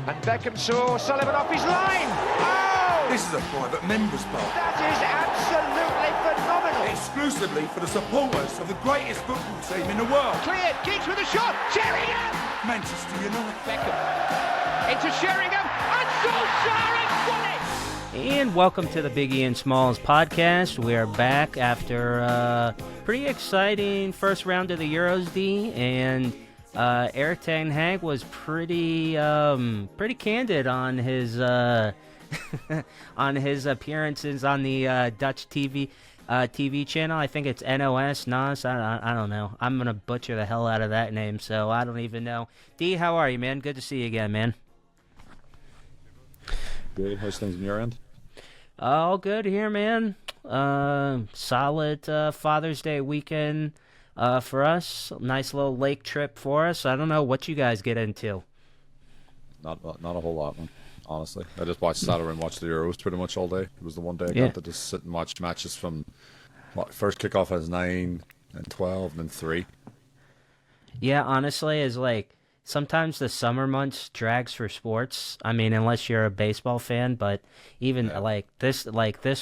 And Beckham saw Sullivan off his line. Oh! This is a private member's bar. That is absolutely phenomenal. Exclusively for the supporters of the greatest football team in the world. Cleared, Giggs with a shot. Sheringham! Manchester United. Beckham into Sheringham. And Solskjaer has won it! And welcome to the Biggie and Smalls podcast. We are back after a pretty exciting first round of the Euros, D. And Eric Ten Hag was pretty candid on his on his appearances on the Dutch TV channel. I think it's NOS. I don't know. I'm gonna butcher the hell out of that name, so I don't even know. D, how are you, man? Good to see you again, man. Good. How's things on your end? All good here, man. Solid Father's Day weekend for us. Nice little lake trip for us. I don't know what you guys get into. Not a whole lot, man. Honestly, I just watched Saturday and watched the Euros pretty much all day. It was the one day I got to just sit and watch matches from first kickoff as 9 and 12 and then 3. Yeah, honestly, is like sometimes the summer months drags for sports. I mean, unless you're a baseball fan, but even like this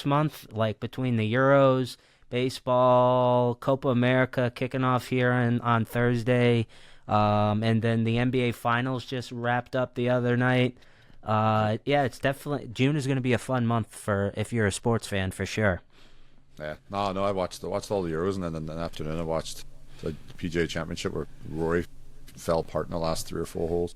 month, like between the Euros, baseball, Copa America kicking off here on Thursday, and then the NBA Finals just wrapped up the other night. It's definitely June is going to be a fun month for if you're a sports fan for sure. Yeah, no, I watched all the Euros, and then in the afternoon I watched the PGA Championship where Rory fell apart in the last 3 or 4 holes.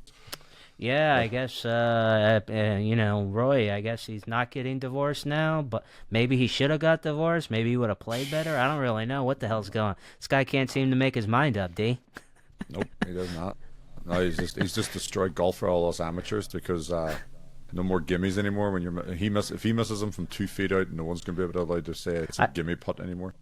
Yeah, I guess Roy. I guess he's not getting divorced now, but maybe he should have got divorced. Maybe he would have played better. I don't really know what the hell's going on. This guy can't seem to make his mind up, D. Nope, he does not. No, he's just destroyed golf for all us amateurs because no more gimmies anymore. When if he misses them from 2 feet out, no one's gonna be able to say it's a gimme putt anymore.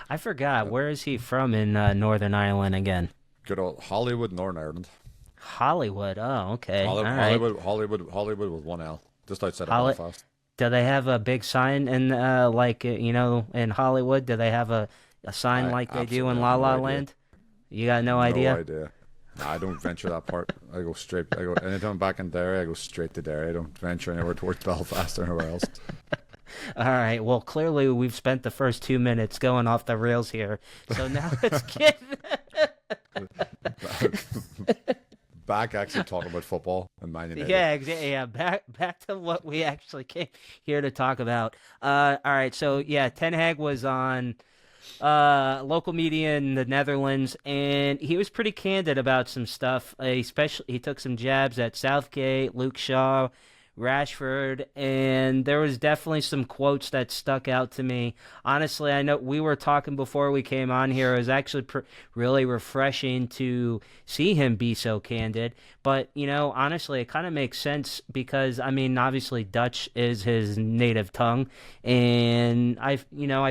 I forgot. Where is he from in Northern Ireland again? Good old Hollywood, Northern Ireland. Hollywood. Oh, okay. Hollywood with 1 L, just outside of Belfast. Do they have a big sign in in Hollywood? Do they have a sign like they do in La La Land? You got no idea? No idea. No, I don't venture that part. I go anytime I'm back in Derry, I go straight to Derry. I don't venture anywhere towards Belfast or anywhere else. All right. Well, clearly we've spent the first 2 minutes going off the rails here. So now let's get back actually talking about football and Man United. Yeah, exactly. Yeah, back to what we actually came here to talk about. All right. So yeah, Ten Hag was on local media in the Netherlands, and he was pretty candid about some stuff. Especially, he took some jabs at Southgate, Luke Shaw, Rashford, and there was definitely some quotes that stuck out to me. Honestly, I know we were talking before we came on here. It was actually really refreshing to see him be so candid. But, honestly, it kind of makes sense because, I mean, obviously Dutch is his native tongue. And, I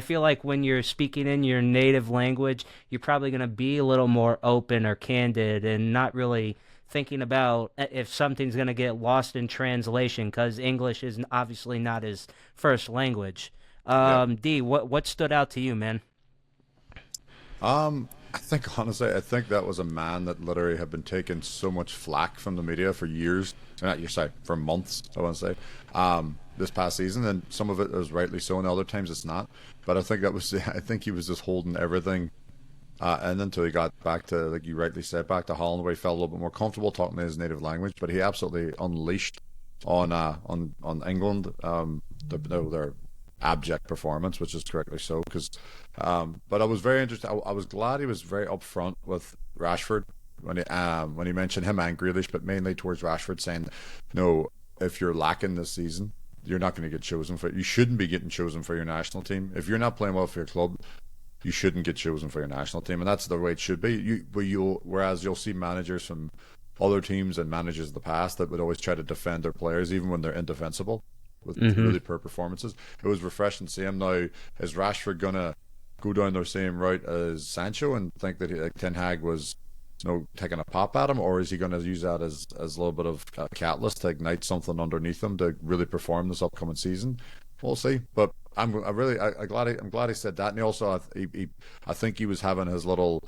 feel like when you're speaking in your native language, you're probably going to be a little more open or candid and not really thinking about if something's going to get lost in translation because English is obviously not his first language. D, what stood out to you, man? I think that was a man that literally had been taking so much flack from the media for years, for months, I want to say, this past season, and some of it is rightly so, and other times it's not. But I think he was just holding everything. And until he got back to, like you rightly said, back to Holland, where he felt a little bit more comfortable talking in his native language. But he absolutely unleashed on England their abject performance, which is correctly so. But I was very interested. I was glad he was very upfront with Rashford when he mentioned him and Grealish, but mainly towards Rashford, saying, "No, if you're lacking this season, you're not going to get chosen for it. You shouldn't be getting chosen for your national team. If you're not playing well for your club, you shouldn't get chosen for your national team," and that's the way it should be. Whereas you'll see managers from other teams and managers of the past that would always try to defend their players even when they're indefensible with really poor performances. It was refreshing to see him. Now, is Rashford gonna go down the same route as Sancho and think that Ten Hag was taking a pop at him, or is he going to use that as a little bit of a catalyst to ignite something underneath him to really perform this upcoming season? We'll see. But I'm glad he said that, and he also I think he was having his little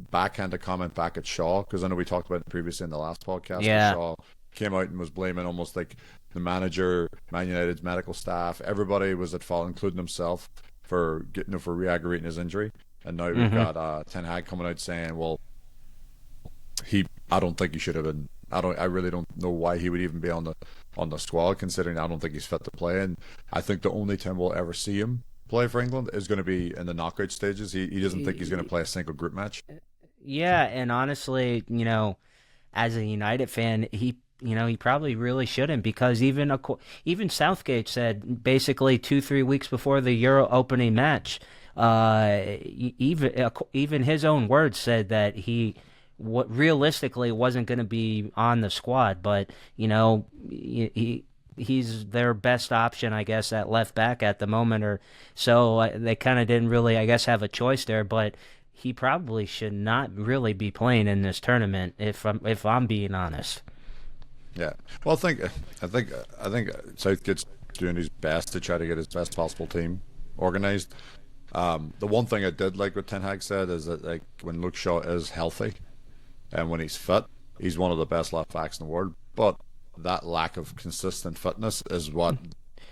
backhanded comment back at Shaw, because I know we talked about it previously in the last podcast. Yeah. Shaw came out and was blaming almost like the manager, Man United's medical staff. Everybody was at fault, including himself, for for re-aggravating his injury. And now we've got Ten Hag coming out saying, well, I don't think he should have been. I really don't know why he would even be on the squad, considering I don't think he's fit to play. And I think the only time we'll ever see him play for England is going to be in the knockout stages. He doesn't think he's going to play a single group match. Yeah, and honestly, as a United fan, he probably really shouldn't, because even Southgate said basically 2-3 weeks before the Euro opening match, even his own words said that realistically wasn't going to be on the squad, but he's their best option, I guess, at left back at the moment, or so they kind of didn't really, I guess, have a choice there. But he probably should not really be playing in this tournament, if I'm being honest. Yeah, well, I think Southgate's doing his best to try to get his best possible team organized. The one thing I did like what Ten Hag said is that, like, when Luke Shaw is healthy and when he's fit, he's one of the best left backs in the world. But that lack of consistent fitness is what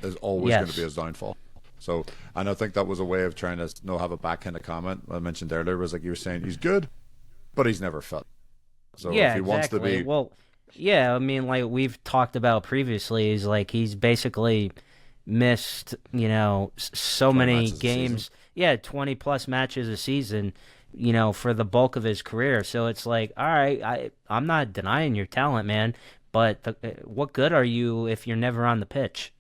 is always going to be his downfall. So, and I think that was a way of trying to have a backhanded comment I mentioned earlier, was like you were saying he's good, but he's never fit. So if he wants to be, well, yeah, I mean, like we've talked about previously, is like he's basically missed, so many games. Yeah, 20 plus matches a season, for the bulk of his career. So it's like, all right, I'm not denying your talent, man, but what good are you if you're never on the pitch?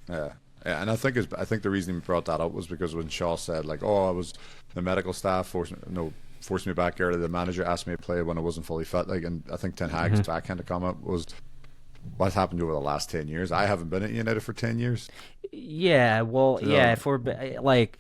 Yeah, and I think the reason he brought that up was because when Shaw said, like, oh, I was the medical staff forced me back early. The manager asked me to play when I wasn't fully fit. Like, and I think Ten Hag's backhand comment was, what happened over the last 10 years? I haven't been at United for 10 years. Yeah, well, yeah, if we're like,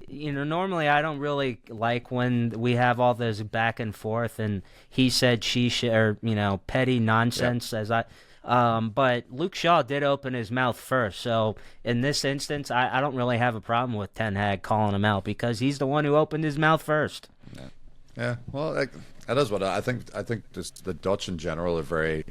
normally I don't really like when we have all this back and forth and he said, she said, or, petty nonsense, but Luke Shaw did open his mouth first. So in this instance, I don't really have a problem with Ten Hag calling him out, because he's the one who opened his mouth first. Yeah. Well, that is what I think. I think the Dutch in general are very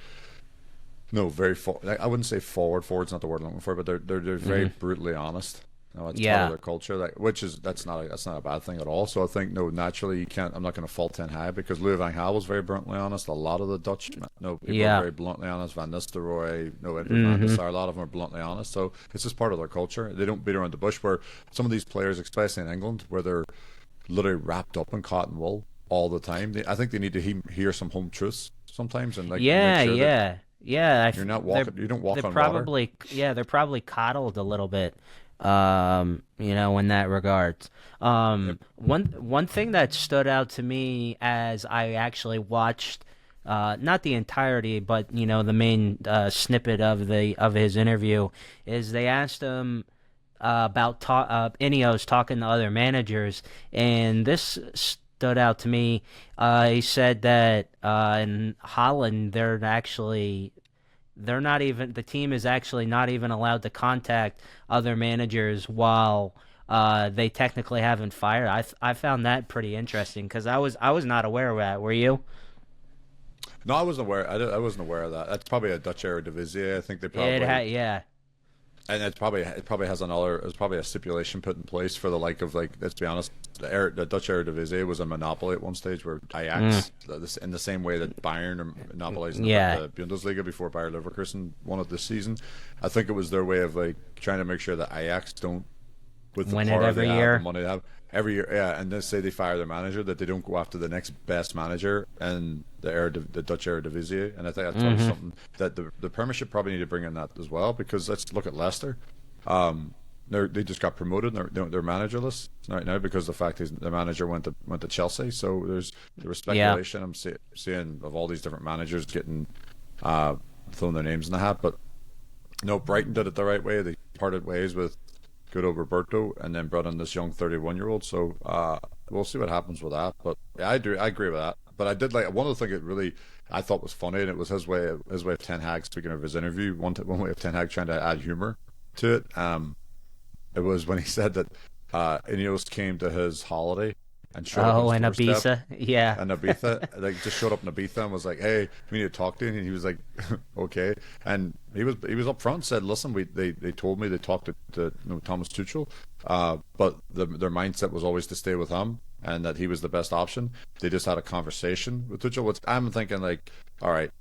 I wouldn't say forward's not the word I'm looking for, but they're very brutally honest. It's part of their culture, that's not a bad thing at all. So I think, naturally you can't. I'm not going to fault Ten Hag, because Louis van Gaal was very bluntly honest. A lot of the Dutch people are very bluntly honest. Van Nistelrooy, Van der Sar, a lot of them are bluntly honest. So it's just part of their culture. They don't beat around the bush. Where some of these players, especially in England, where they're literally wrapped up in cotton wool all the time, I think they need to hear some home truths sometimes, and make sure that you're not walking. You don't walk on water. Yeah, they're probably coddled a little bit. In that regard. One thing that stood out to me as I actually watched, not the entirety, but the main snippet of his interview, is they asked him about Ineos talking to other managers, and this stood out to me. He said that in Holland the team is actually not even allowed to contact other managers while they technically haven't fired. I found that pretty interesting, because I was not aware of that. Were you? No, I wasn't aware. I wasn't aware of that. That's probably a Dutch Eredivisie. I think they probably yeah. And it probably has there's probably a stipulation put in place for the like of, like, let's be honest, the Dutch Eredivisie was a monopoly at one stage, where Ajax, in the same way that Bayern are monopolizing the Bundesliga before Bayer Leverkusen won it this season. I think it was their way of, like, trying to make sure that Ajax don't, with the win power it every year, the money they have every year, and then say they fire their manager, that they don't go after the next best manager in the Dutch Eredivisie. And I think that's probably something that the Premiership probably need to bring in that as well, because let's look at Leicester. They just got promoted. They're managerless right now because the fact is the manager went to Chelsea. So there was speculation. I'm seeing of all these different managers getting thrown their names in the hat, but no, Brighton did it the right way. They parted ways with good old Roberto and then brought in this young 31-year-old. So we'll see what happens with that. But yeah, I agree with that. But I did like one of the things that really I thought was funny, and it was his way of Ten Hag, speaking of his interview. One way of Ten Hag trying to add humor to it. It was when he said that Ineos came to his holiday and showed up and on his doorstep. Ibiza, yeah, And Ibiza, like, just showed up in Ibiza and was like, "Hey, we need to talk to you." And he was like, "Okay." And he was up front and said, "Listen, they told me they talked to Thomas Tuchel, but their mindset was always to stay with him and that he was the best option. They just had a conversation with Tuchel." Which I'm thinking, like, all right,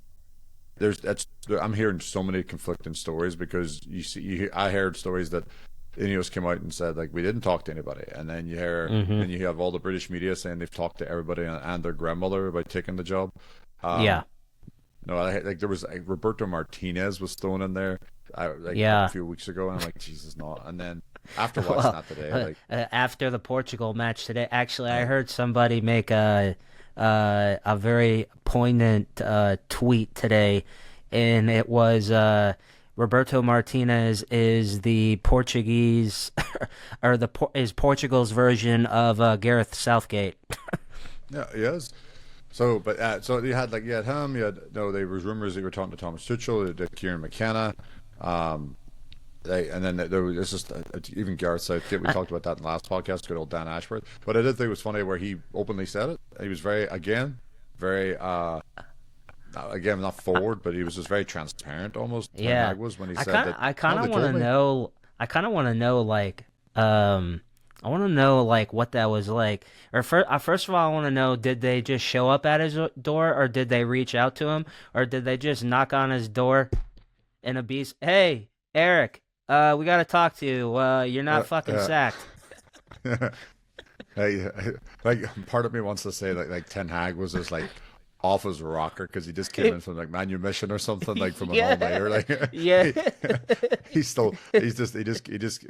I'm hearing so many conflicting stories because I heard stories that Ineos came out and said, like, we didn't talk to anybody, and then you hear, and you have all the British media saying they've talked to everybody and their grandmother about taking the job. Yeah. No, like, there was, like, Roberto Martinez was thrown in there, Yeah. a few weeks ago, and I'm like, Jesus, not. And then after watching that today, like, after the Portugal match today, actually, I heard somebody make a very poignant tweet today, and it was Roberto Martinez is the Portuguese, or is Portugal's version of Gareth Southgate. yeah, he is. So, but so you had him. There was rumors that you were talking to Thomas Tuchel, to Kieran McKenna, and then there was just even Gareth Southgate. We talked about that in the last podcast. Good old Dan Ashworth. But I did think it was funny where he openly said it. He was very again, not forward, but he was just very transparent almost. Yeah, was when he said that. I kind of want to know. I kind of want to know, like, I want to know, like, what that was like. Or first of all, I want to know, did they just show up at his door, or did they reach out to him, or did they just knock on his door in a beast? Hey, Eric, we got to talk to you. You're not fucking sacked. Hey, like, part of me wants to say that, like, Ten Hag was just, like, off his rocker because he just came in from, like, manumission or something, like, from an all-nighter, like, yeah. he just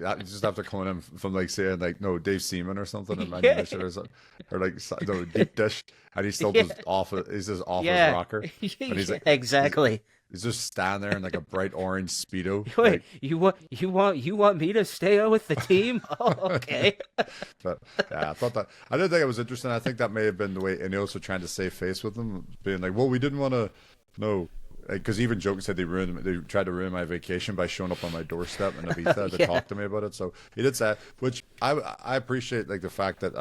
after coming in from, like, saying, like, no, Dave Seaman or something in manumission or something, or, like, no, deep dish, and he's still just off his rocker, and he's like, exactly. He's just standing there in, like, a bright orange Speedo. Wait, like, you want me to stay with the team? Oh, okay. But yeah, I did think it was interesting. I think that may have been the way Ineos were trying to save face with them, being like, well, we didn't want to know, because even Joke said they tried to ruin my vacation by showing up on my doorstep in Ibiza to talk to me about it. So he did say, which I appreciate, like, the fact that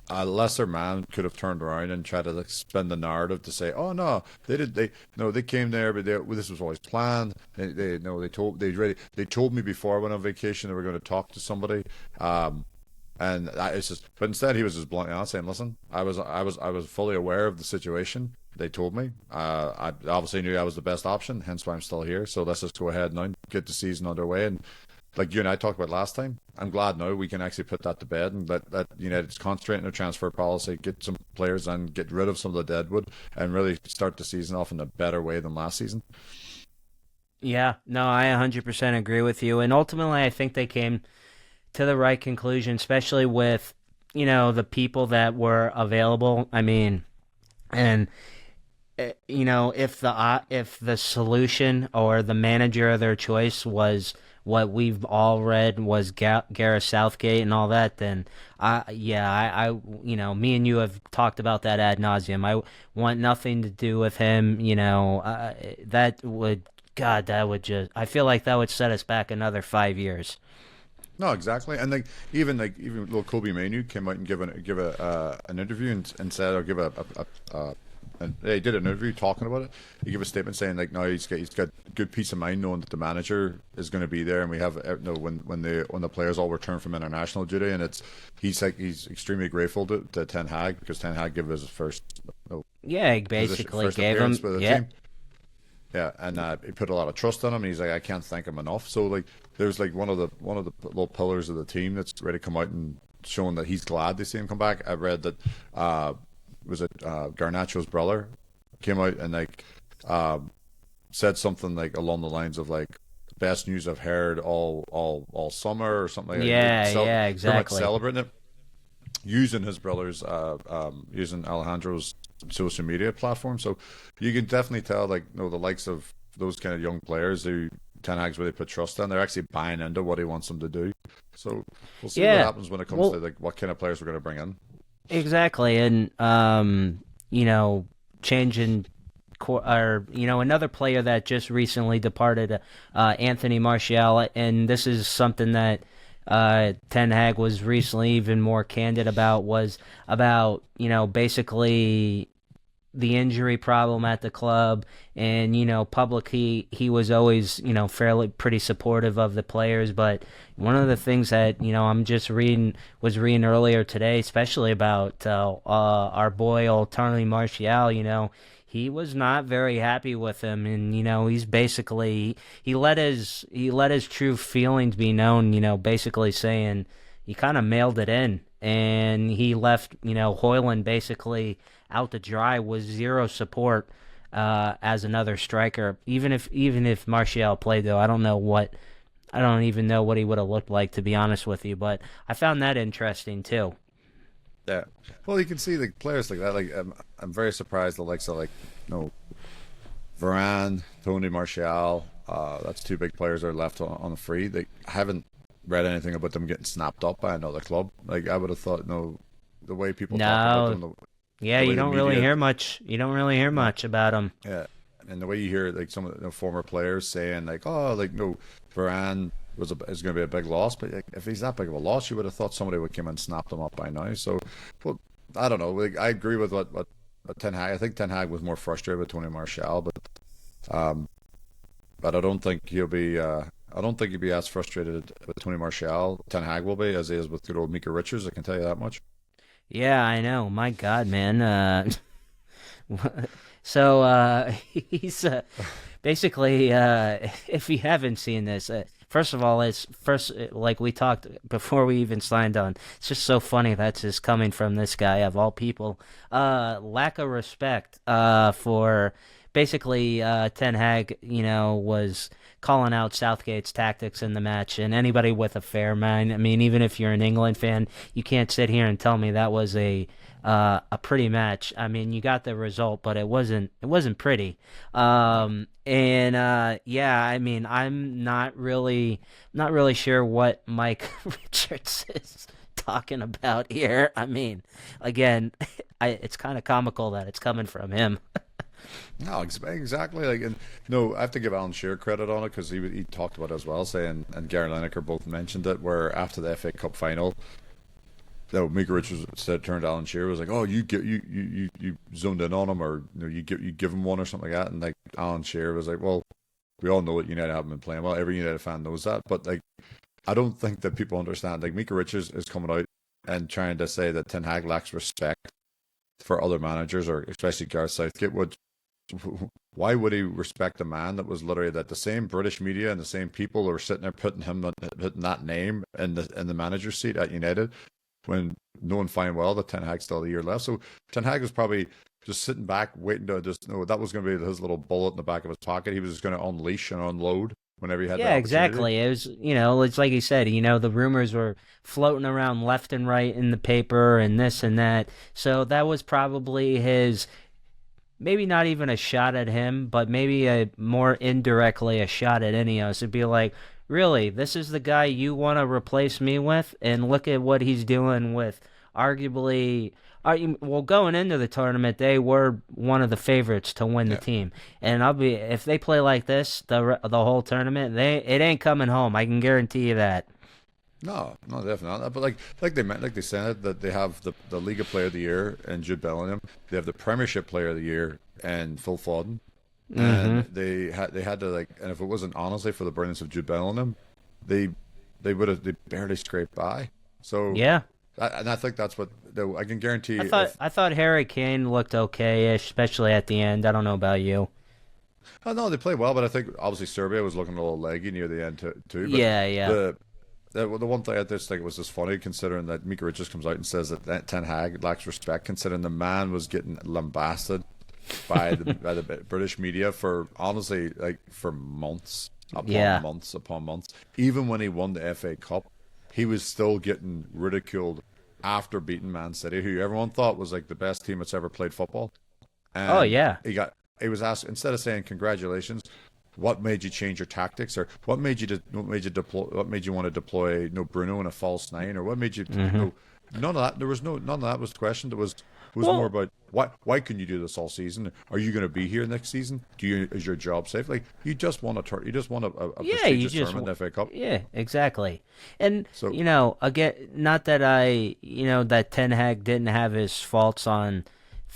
a lesser man could have turned around and tried to, like, spin the narrative to say, "Oh no, they came there, but this was always planned. They told me before I went on vacation they were going to talk to somebody." And it's just, but instead he was just bluntly honest, saying, "Listen, I was fully aware of the situation. They told me. I obviously knew I was the best option, hence why I'm still here. So let's just go ahead now, get the season underway." And like you and I talked about last time, I'm glad now we can actually put that to bed and let United's concentrate on their transfer policy, get some players and get rid of some of the deadwood, and really start the season off in a better way than last season. Yeah, no, I 100% agree with you. And ultimately, I think they came to the right conclusion, especially with, the people that were available. I mean, and, if the solution or the manager of their choice was what we've all read was Gareth Southgate and all that, then me and you have talked about that ad nauseum. I want nothing to do with him. That would I feel like that would set us back another 5 years. No, exactly. And even little Kobe Manu came out and give an interview and said, or give and they did an interview talking about it. He gave a statement saying, like, no, he's got good peace of mind knowing that the manager is going to be there, and we have when the players all return from international duty, and he's extremely grateful to Ten Hag, because Ten Hag gave his first he basically gave him team. Yeah, and he put a lot of trust in him. And he's like, I can't thank him enough. So, like, there's, like, one of the little pillars of the team that's ready to come out and showing that he's glad to see him come back. I read that Garnacho's brother came out and, like, said something, like, along the lines of, like, best news I've heard all summer or something like that. Yeah, exactly. Celebrating it, using his brother's using Alejandro's social media platform. So you can definitely tell, like, the likes of those kind of young players who Ten Hag's really put trust in, they're actually buying into what he wants them to do. So we'll see what happens when it comes to, like, what kind of players we're going to bring in. Exactly. And changing another player that just recently departed, Anthony Martial, and this is something that Ten Hag was recently even more candid about was about, basically the injury problem at the club, and publicly he was always fairly pretty supportive of the players. But one of the things that I'm just was reading earlier today, especially about our boy old Tony Martial. He was not very happy with him, and he's basically he let his true feelings be known. Basically saying he kind of mailed it in, and he left Højlund basically out to dry with zero support as another striker. Even if Martial played, though, I don't even know what he would have looked like, to be honest with you. But I found that interesting too. Yeah. Well, you can see the players like that. Like I'm very surprised the likes of Varane, Tony Martial. That's two big players that are left on the free. I haven't read anything about them getting snapped up by another club. Like I would have thought, the way people talk about them. Yeah, you don't really hear much. You don't really hear much about them. Yeah, and the way you hear like some of the former players saying Varane is going to be a big loss, but if he's that big of a loss, you would have thought somebody would come and snap them up by now. So, well, I don't know. Like, I agree with what Ten Hag. I think Ten Hag was more frustrated with Tony Martial, but I don't think he'll be. I don't think he'll be as frustrated with Tony Martial. Ten Hag will be as he is with good old Micah Richards. I can tell you that much. Yeah, I know. My God, man. So he's basically, if you haven't seen this, first of all, like we talked before we even signed on. It's just so funny that's just coming from this guy of all people. Lack of respect for basically Ten Hag, was calling out Southgate's tactics in the match, and anybody with a fair mind, I mean, even if you're an England fan, you can't sit here and tell me that was a pretty match. I mean, you got the result, but it wasn't pretty. Yeah, I mean, I'm not really sure what Mike Richards is talking about here. I mean, again, it's kind of comical that it's coming from him. No, exactly. I have to give Alan Shearer credit on it because he talked about it as well, saying, and Gary Lineker both mentioned it, where after the FA Cup final, Micah Richards turned to Alan Shearer, was like, "Oh, you zoned in on him, or you give him one or something like that," and like Alan Shearer was like, "Well, we all know that United haven't been playing well. Every United fan knows that, but like, I don't think that people understand. Like, Micah Richards is coming out and trying to say that Ten Hag lacks respect for other managers, or especially Gareth Southgate. Why would he respect a man that was literally that the same British media and the same people that were sitting there putting that name in the manager's seat at United, when knowing fine well that Ten Hag's still a year left? So Ten Hag was probably just sitting back waiting to just know that was going to be his little bullet in the back of his pocket. He was just going to unleash and unload whenever he had. Yeah, exactly. It was, it's like you said, the rumors were floating around left and right in the paper and this and that. So that was probably his, maybe not even a shot at him, but maybe a more indirectly a shot at Ineos. It'd be like, really, this is the guy you want to replace me with? And look at what he's doing with arguably, going into the tournament, they were one of the favorites to win the team. And if they play like this the whole tournament, it ain't coming home. I can guarantee you that. No, definitely not. But like they said that they have the Liga Player of the Year and Jude Bellingham. They have the Premiership Player of the Year and Phil Foden. Mm-hmm. And they had to and if it wasn't honestly for the brilliance of Jude Bellingham, they barely scraped by. So yeah, and I think that's what I can guarantee. I thought Harry Kane looked okay-ish, especially at the end. I don't know about you. Oh no, they played well, but I think obviously Serbia was looking a little leggy near the end too. But yeah. The one thing I just think was just funny, considering that Micah Richards comes out and says that Ten Hag lacks respect, considering the man was getting lambasted by the British media for honestly for months upon months. Even when he won the FA Cup, he was still getting ridiculed after beating Man City, who everyone thought was like the best team that's ever played football. And he was asked, instead of saying congratulations, what made you change your tactics, or what made you want to deploy Bruno in a false nine, or what made you none of that. None of that was questioned. It was was more about why can you do this all season? Are you going to be here next season? Is your job safe? Like you just want a prestigious tournament in the FA Cup. Yeah, exactly. And So again, not that that Ten Hag didn't have his faults on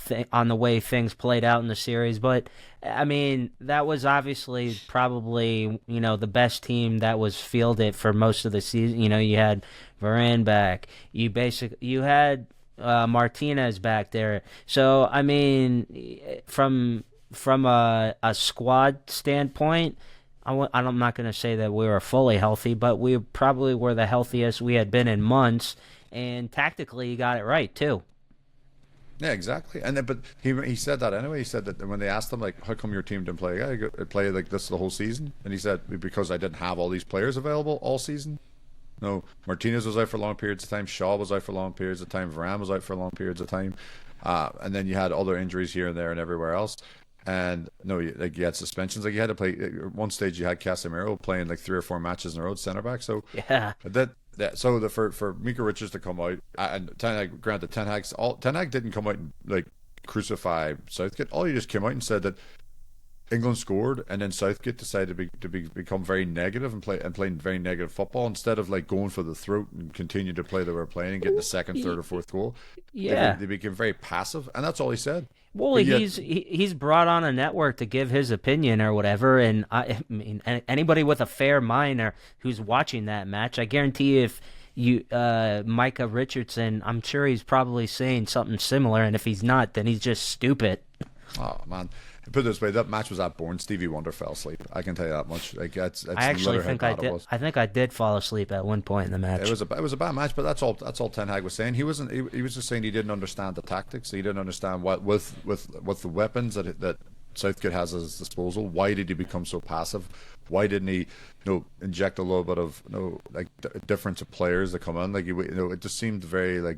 the way things played out in the series, but I mean that was obviously probably the best team that was fielded for most of the season. You had Varane back, you had Martinez back there. So I mean, from a squad standpoint, I'm not going to say that we were fully healthy, but we probably were the healthiest we had been in months. And tactically, he got it right too. yeah, exactly. And then, but he said that anyway. He said that when they asked him like, "How come your team didn't play like this the whole season?" And he said, "Because I didn't have all these players available all season." No, Martinez was out for long periods of time. Shaw was out for long periods of time. Varane was out for long periods of time. And then you had other injuries here and there and everywhere else. And no, you had suspensions. Like you had to play. At one stage, you had Casemiro playing like 3 or 4 matches in a row, centre back. So yeah, for Micah Richards to come out and Ten Hag didn't come out and like crucify Southgate. All he just came out and said that England scored, and then Southgate decided to become very negative and playing very negative football instead of like going for the throat and continue to play they were playing and getting the second, third, or fourth goal. Yeah, they became very passive, and that's all he said. Well, he's brought on a network to give his opinion or whatever, and I mean anybody with a fair mind or who's watching that match, I guarantee if you Micah Richardson, I'm sure he's probably saying something similar, and if he's not, then he's just stupid. Oh man. Put it this way, that match was that boring. Stevie Wonder fell asleep. I can tell you that much. Like that's I actually think I did. I think I did fall asleep at one point in the match. It was a bad match, but that's all Ten Hag was saying. He was just saying he didn't understand the tactics. He didn't understand what with the weapons that Southgate has at his disposal. Why did he become so passive? Why didn't he inject a little bit of difference of players that come in? Like it just seemed very like.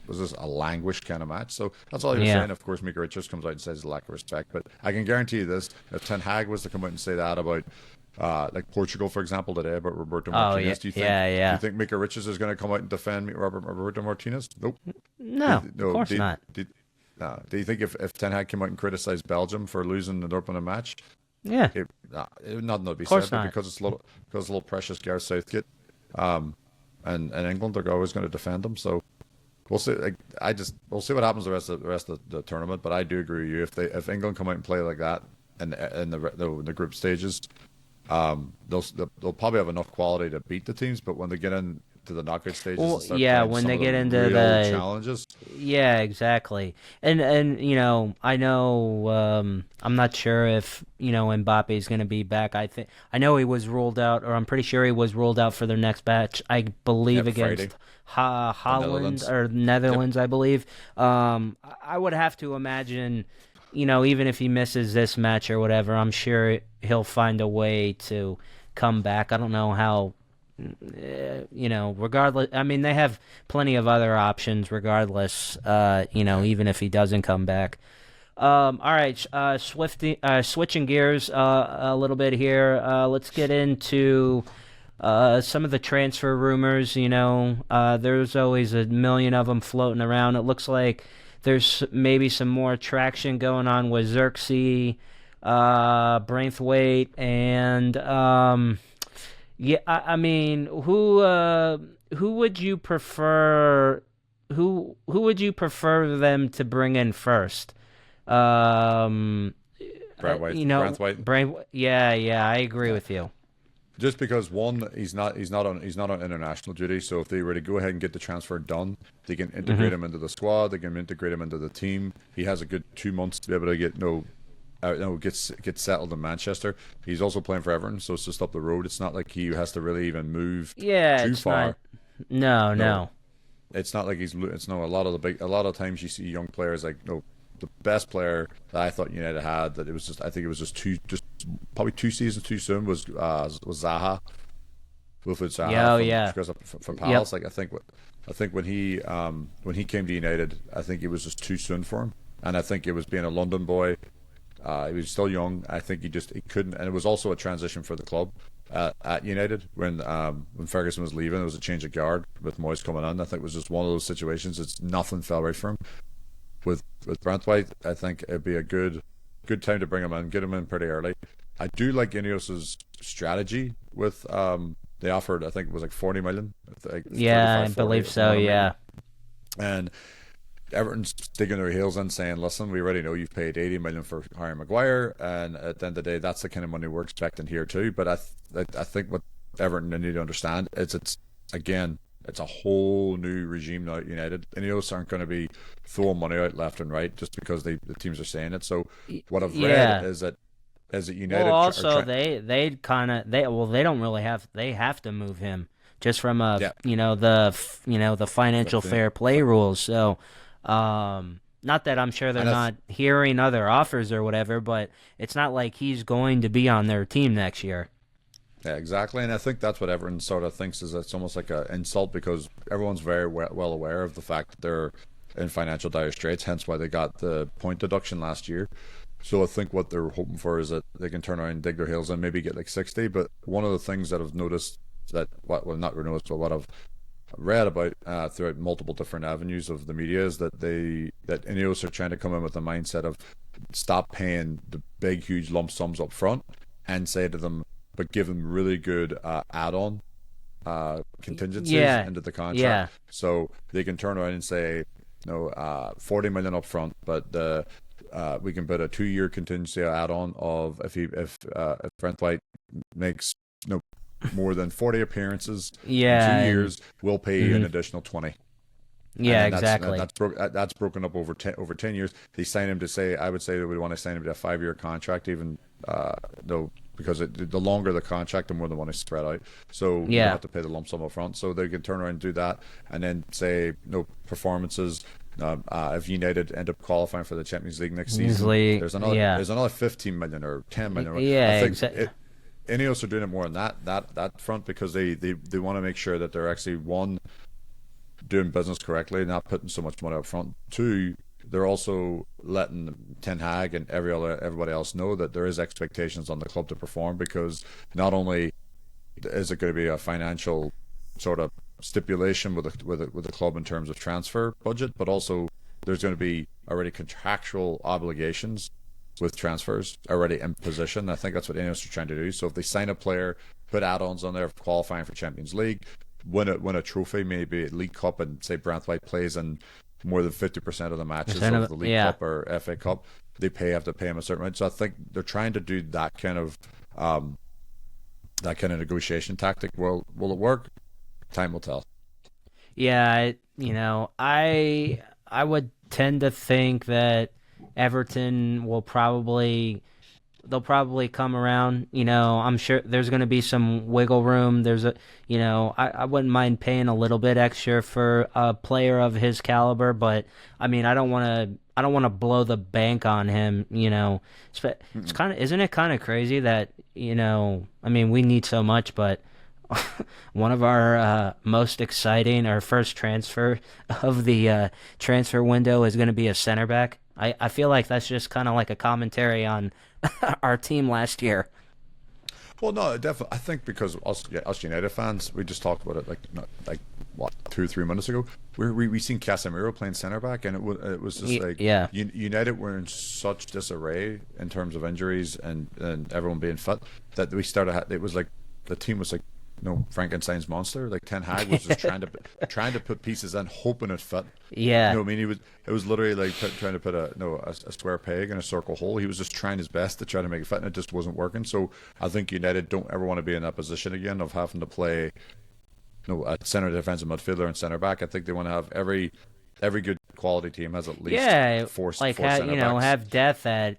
Was this a languished kind of match? So that's all he was saying. Of course, Micah Richards comes out and says lack of respect. But I can guarantee you this: if Ten Hag was to come out and say that about like Portugal, for example, today about Roberto Martinez, do you think Micah Richards is going to come out and defend Roberto Martinez? Nope. No, of course not. Do you think if Ten Hag came out and criticized Belgium for losing an opening match? Yeah. Nothing would be said, but because it's a little precious Gareth Southgate, and England are always going to defend them. So. We'll see. We'll see what happens the rest of the tournament. But I do agree with you. If England come out and play like that in the group stages, they'll probably have enough quality to beat the teams. But when they get into the knockout stages, when they get into the challenges, yeah, exactly. And I know I'm not sure if Mbappe is going to be back. I know he was ruled out, or I'm pretty sure he was ruled out for their next match. I believe against Friday. Holland or Netherlands, I believe. I would have to imagine, even if he misses this match or whatever, I'm sure he'll find a way to come back. I don't know how, regardless. I mean, they have plenty of other options regardless, even if he doesn't come back. All right, switching gears a little bit here. Let's get into some of the transfer rumors. There's always a million of them floating around. It looks like there's maybe some more traction going on with Xerxes, Braithwaite, and I mean, who would you prefer? Who would you prefer them to bring in first? Braithwaite. Yeah, I agree with you. Just because one, he's not on international duty, so if they were to go ahead and get the transfer done, they can integrate him into the squad. They can integrate him into the team. He has a good 2 months to be able to get settled in Manchester. He's also playing for Everton, so it's just up the road. It's not like he has to really even move too far. No. It's not like a lot of times you see young players like the best player that I thought United had, that I think it was just probably 2 seasons too soon, was Zaha. Wilfried Zaha from Palace. Yep. Like I think when he came to United, I think it was just too soon for him, and I think it was being a London boy. He was still young. I think he couldn't, and it was also a transition for the club at United when Ferguson was leaving. It was a change of guard with Moyes coming in. I think it was just one of those situations. Nothing fell right for him. with Brantwaite, I think it'd be a good time to bring him in, get him in pretty early. I do like Ineos's strategy with they offered, I think it was like 40 million. Like yeah, I believe so. Yeah, and Everton's digging their heels in, saying, "Listen, we already know you've paid 80 million for hiring Maguire, and at the end of the day, that's the kind of money we're expecting here too." But I think what Everton need to understand is it's a whole new regime now at United. Ineos aren't going to be throwing money out left and right just because the teams are saying it. So what I've read is that United. Well, also they don't really have, they have to move him just from the financial fair play rules. So not that I'm sure they're not hearing other offers or whatever, but it's not like he's going to be on their team next year. Yeah, exactly, and I think that's what everyone sort of thinks, is it's almost like an insult because everyone's very well aware of the fact that they're in financial dire straits, hence why they got the point deduction last year. So I think what they're hoping for is that they can turn around and dig their heels in, maybe get like 60. But one of the things that I've noticed not noticed, but what I've read about throughout multiple different avenues of the media is that Ineos are trying to come in with the mindset of stop paying the big, huge lump sums up front and say to them, but give them really good add-on contingencies into the contract. Yeah. So they can turn around and say, 40 million up front, but we can put a 2-year contingency add-on of if Brantwaite makes more than 40 appearances in 2 years, we'll pay you an additional 20. Yeah, exactly. That's broken up over 10 years. They sign him to say, I would say that we want to sign him to a 5-year contract, even though, because the longer the contract, the more the money spread out. So you have to pay the lump sum up front. So they can turn around and do that, and then say performances. If United end up qualifying for the Champions League next season, there's another 15 million or 10 million. Yeah, exactly. Ineos are doing it more on that front because they want to make sure that they're actually, one, doing business correctly, not putting so much money up front. Two, they're also letting Ten Hag and everybody else know that there is expectations on the club to perform, because not only is it going to be a financial sort of stipulation with the club in terms of transfer budget, but also there's going to be already contractual obligations with transfers already in position. I think that's what Ineos are trying to do. So if they sign a player, put add-ons on there for qualifying for Champions League, win a trophy, maybe a League Cup, and say Brantwaite plays in more than 50% of the matches of the League Cup or FA Cup, they have to pay him a certain amount. So I think they're trying to do that kind of negotiation tactic. Will it work? Time will tell. Yeah, I would tend to think that Everton they'll probably come around. I'm sure there's going to be some wiggle room. I wouldn't mind paying a little bit extra for a player of his caliber, but I mean, I don't want to blow the bank on him. It's isn't it kind of crazy that I mean, we need so much, but one of our most exciting, our first transfer of the transfer window is going to be a center back. I feel like that's just kind of like a commentary on our team last year. Well, no, definitely. I think because us United fans, we just talked about it like what, 2 or 3 minutes ago. We seen Casemiro playing centre back, and it was just United were in such disarray in terms of injuries and everyone being fit that we started. It was like the team was like Frankenstein's monster. Like Ten Hag was just trying to put pieces in, hoping it fit. Yeah, I mean, it was literally like trying to put a square peg in a circle hole. He was just trying his best to try to make it fit, and it just wasn't working. So I think United don't ever want to be in that position again of having to play, a centre defensive midfielder and centre back. I think they want to have every good quality team has at least four centre backs. Have depth at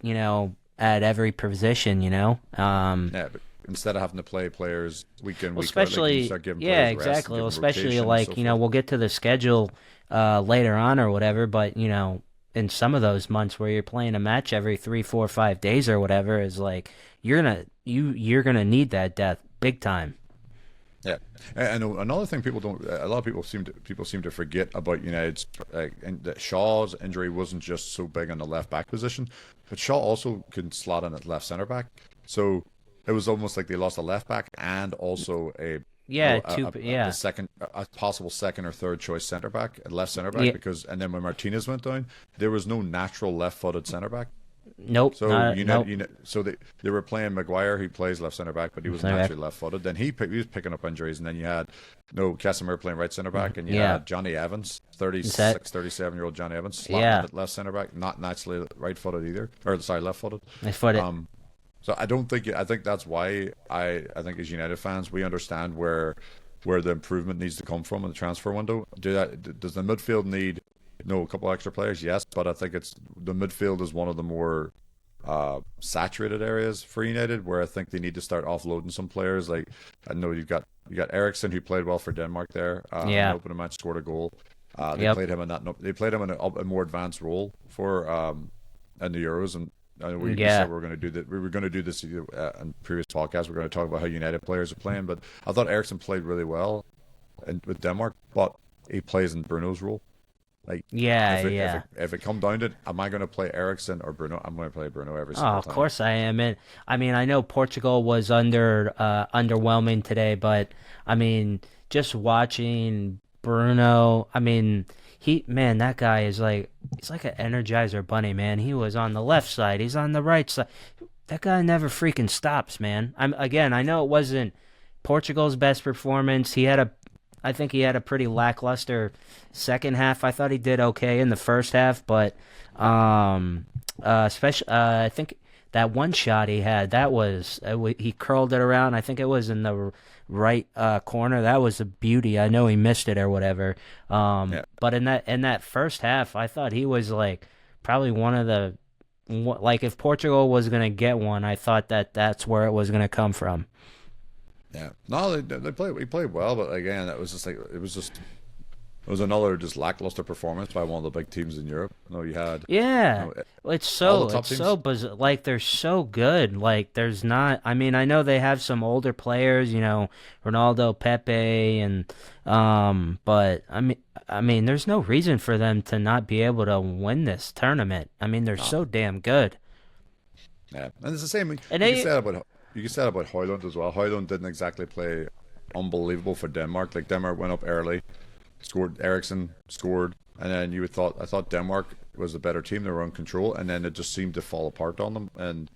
every position. But instead of having to play players week in, week especially, out, exactly. Especially we'll get to the schedule later on or whatever, but in some of those months where you're playing a match every 3, 4, 5 days or whatever, is like you're gonna need that depth big time. Yeah, and another thing a lot of people seem to forget about United's and that Shaw's injury wasn't just so big on the left back position, but Shaw also could slot in at left centre back. So it was almost like they lost a left back and also a Yeah, a possible second or third choice centre back, left centre back, and then when Martinez went down, there was no natural left-footed centre back. Nope. So so they were playing Maguire, who plays left centre back, but he was naturally left-footed. Then he was picking up injuries, and then you had Casemiro playing right centre back, and you had Johnny Evans, 36, 37-year-old Johnny Evans, slapping at left centre back, not naturally right-footed either, left-footed. Left-footed. So I think that's why I think as United fans we understand where the improvement needs to come from in the transfer window. Does the midfield need a couple extra players? Yes, but I think the midfield is one of the more saturated areas for United, where I think they need to start offloading some players. Like I know you got Ericsson, who played well for Denmark there. In the opening match, scored a goal. They played him in that. They played him in a more advanced role for in the Euros, and we said we were going to do that. We were going to do this in previous podcasts. We're going to talk about how United players are playing, but I thought Ericsson played really well with Denmark, but he plays in Bruno's role. Like if it come down to it, am I going to play Ericsson or Bruno? I'm going to play Bruno every single time. Of course I am. And I mean, I know Portugal was underwhelming today, but I mean, just watching Bruno, I mean, that guy is he's like an Energizer bunny, man. He was on the left side, he's on the right side. That guy never freaking stops, man. I know it wasn't Portugal's best performance. I think he had a pretty lackluster second half. I thought he did okay in the first half, but especially I think that one shot he had, he curled it around. I think it was in the right corner. That was a beauty. I know he missed it or whatever. But in that first half, I thought he was probably one of the if Portugal was gonna get one, I thought that's where it was gonna come from. Yeah, no, he played well, but again, it was another just lackluster performance by one of the big teams in Europe. You had it's so bizarre. They're so good. There's not. I mean, I know they have some older players, Ronaldo, Pepe, and but I mean, there's no reason for them to not be able to win this tournament. I mean, they're so damn good. Yeah, and it's the same. You can say that about Højlund as well. Højlund didn't exactly play unbelievable for Denmark. Denmark went up early, scored. Ericsson scored, and then I thought Denmark was a better team. They were in control, and then it just seemed to fall apart on them. And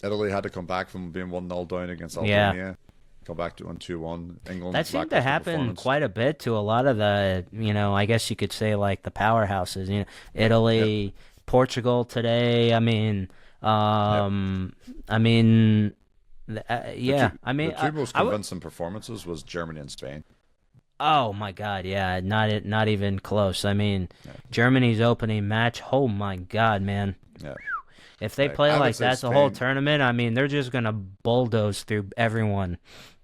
Italy had to come back from being 1-0 down against Albania, come back to 2-1. England. That seemed to happen quite a bit to a lot of the, I guess you could say the powerhouses. Italy, Portugal today. I mean. The two most convincing performances was Germany and Spain. Oh my God, yeah, not even close. I mean, Germany's opening match. Oh my God, man. Yeah. If they play like that the whole tournament, I mean, they're just gonna bulldoze through everyone.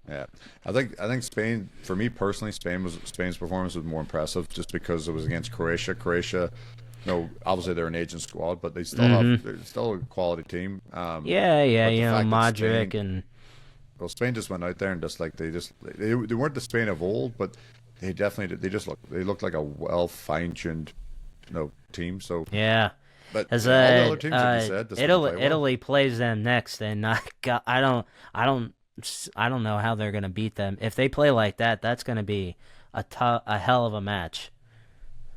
Yeah, I think Spain. For me personally, Spain's performance was more impressive just because it was against Croatia. Croatia. Obviously they're an aging squad, but they're still a quality team. Modric Spain just went out there and they weren't the Spain of old, but they looked like a well fine-tuned team. So yeah, but all the other teams, like you said, Italy plays them next, and I don't know how they're gonna beat them if they play like that. That's gonna be a hell of a match.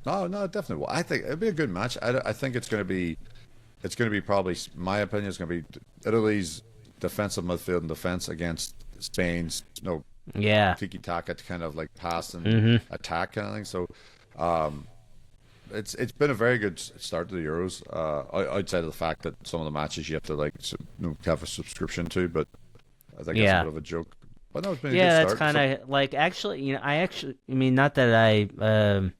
No, definitely. Well, I think it'll be a good match. I think it's going to be probably, my opinion, it's going to be Italy's defensive midfield and defense against Spain's, tiki-taka kind of pass and attack kind of thing. So, it's been a very good start to the Euros. Outside of the fact that some of the matches you have to have a subscription to, but I think it's a bit of a joke. But no, it's been a good start. That's kind of not that I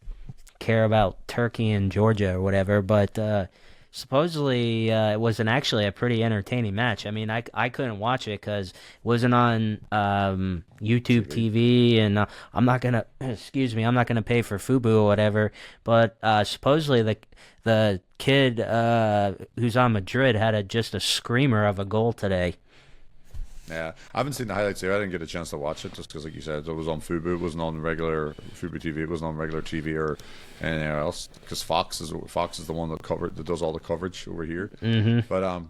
care about Turkey and Georgia or whatever, but supposedly it was actually a pretty entertaining match. I mean, I couldn't watch it because it wasn't on YouTube TV, and I'm not gonna pay for Fubo or whatever. But supposedly the kid who's on Madrid had just a screamer of a goal today. Yeah, I haven't seen the highlights here. I didn't get a chance to watch it just because, like you said, it was on Fubo. It wasn't on regular Fubo TV. It wasn't on regular TV or anything else because Fox is the one that does all the coverage over here. Mm-hmm. But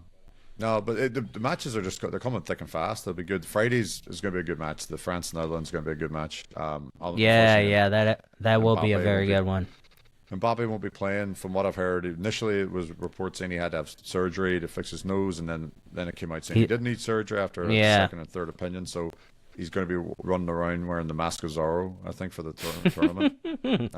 No, but the matches are they're coming thick and fast. They'll be good. Fridays is going to be a good match. The France Netherlands is going to be a good match. Yeah, that will be a Mbappe very won't be good one. Mbappe won't be playing. From what I've heard, initially it was reports saying he had to have surgery to fix his nose, and then it came out saying he didn't need surgery after a second and third opinion. So he's going to be running around wearing the mask of Zorro, I think, for the tournament. Going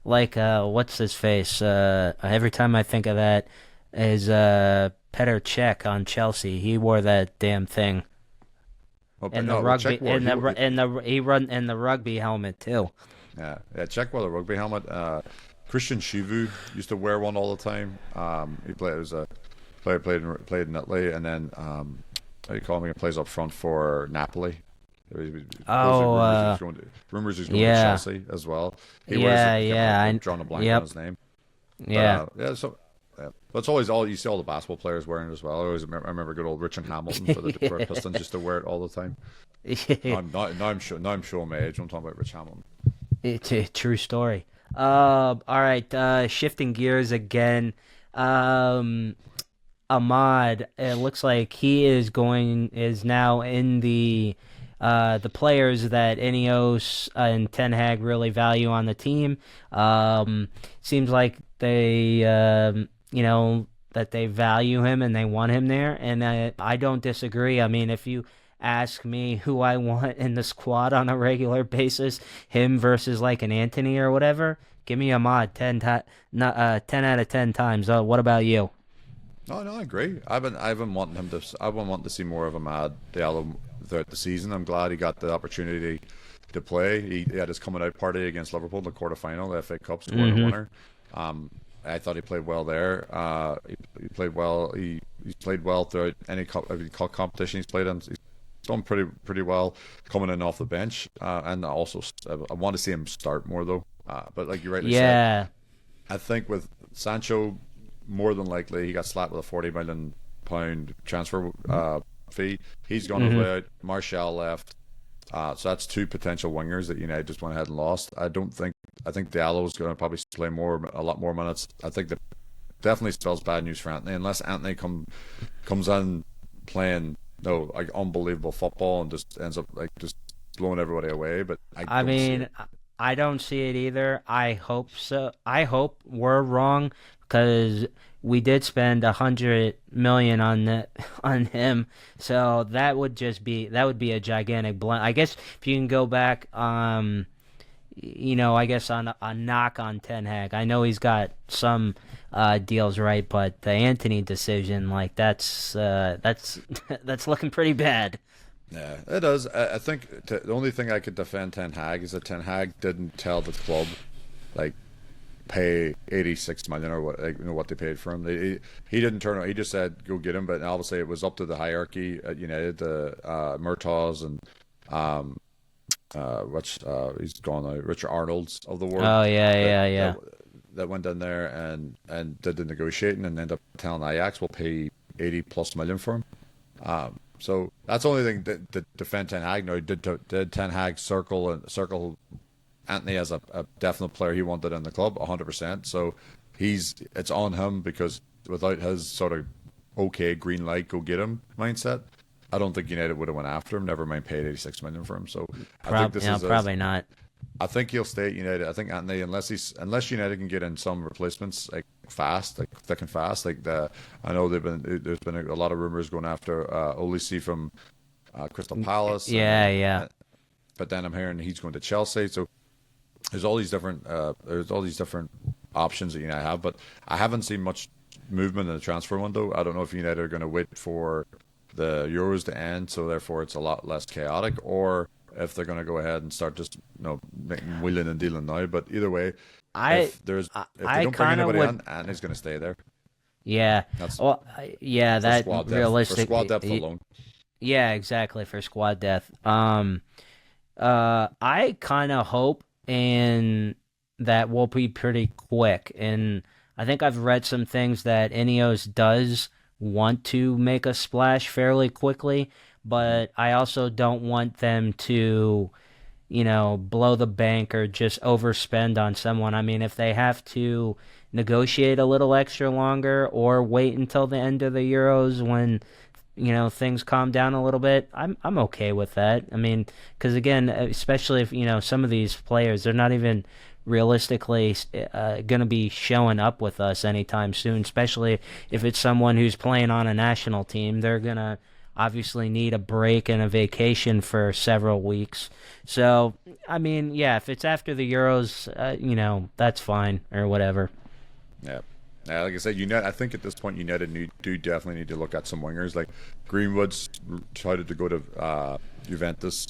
forward. What's his face? Every time I think of that is Petr Cech on Chelsea. He wore that damn thing. In the rugby helmet too. Yeah, Cech wore the rugby helmet. Christian Chivu used to wear one all the time. He played as a player played in Italy, and then how do you call him? He plays up front for Napoli. Rumors he's going to Chelsea as well. I'm drawing a blank on his name. Yeah, but it's always you see all the basketball players wearing it as well. I remember good old Richard Hamilton for the Detroit Pistons used to wear it all the time. Now I'm showing my age. I'm talking about Rich Hamilton. It's a true story. All right, shifting gears again. Ahmad, it looks like he is now in the players that Ineos and Ten Hag really value on the team. Seems like they, that they value him and they want him there, and I don't disagree. I mean, if you ask me who I want in the squad on a regular basis, him versus like an Anthony or whatever, give me Ahmad 10 out of 10 times. What about you? No, I agree. I've been wanting to see more of Ahmad Diallo throughout the season. I'm glad he got the opportunity to play. He had his coming out party against Liverpool in the quarterfinal, the FA Cup, scored a winner. I thought he played well there. He played well. He played well throughout any competition he's played in. He's done pretty well coming in off the bench. And also, I want to see him start more though. But like you rightly said, I think with Sancho, more than likely he got slapped with a £40 million transfer fee. He's going to play out. Martial left. So that's two potential wingers that United just went ahead and lost. I think Diallo is going to probably play a lot more minutes. I think that definitely spells bad news for Anthony unless Anthony comes in playing unbelievable football and just ends up just blowing everybody away. But I don't see it either. I hope so. I hope we're wrong because we did spend $100 million on him, so that would be a gigantic blunt. I guess if you can go back, I guess on a knock on Ten Hag. I know he's got some deals right, but the Anthony decision, that's looking pretty bad. Yeah, it does. I think the only thing I could defend Ten Hag is that Ten Hag didn't tell the club, pay 86 million or what they paid for him. He didn't turn around. He just said go get him. But obviously it was up to the hierarchy at United, the Murtaughs and he's gone now, Richard Arnold's of the world. Oh yeah. That went in there and did the negotiating and ended up telling Ajax we'll pay 80+ million for him. So that's the only thing that defend Ten Hag. Now did Ten Hag circle Anthony as a definite player he wanted in the club, 100%. So it's on him because without his sort of green light, go get him mindset, I don't think United would have went after him. Never mind paid 86 million for him. So I think this is probably not. I think he'll stay at United. I think Anthony, unless United can get in some replacements fast, thick and fast. I know there's been a lot of rumors going after Olise from Crystal Palace. Yeah. But then I'm hearing he's going to Chelsea. So there's all these different options that United have, but I haven't seen much movement in the transfer window. I don't know if United are going to wait for the Euros to end, so therefore it's a lot less chaotic, or if they're going to go ahead and start just wheeling and dealing now. But either way, if they don't bring anybody on, Anthony's going to stay there. Yeah. That realistic for squad depth alone. Yeah, exactly, for squad depth. I kind of hope and that will be pretty quick. And I think I've read some things that Ineos does want to make a splash fairly quickly, but I also don't want them to, blow the bank or just overspend on someone. I mean, if they have to negotiate a little extra longer or wait until the end of the Euros when things calm down a little bit, I'm okay with that. I mean, because again, especially if some of these players, they're not even realistically going to be showing up with us anytime soon, especially if it's someone who's playing on a national team. They're going to obviously need a break and a vacation for several weeks. So, I mean, yeah, if it's after the Euros, that's fine or whatever. Yeah. Like I said, United. I think at this point, United do definitely need to look at some wingers. Like Greenwood's decided to go to Juventus.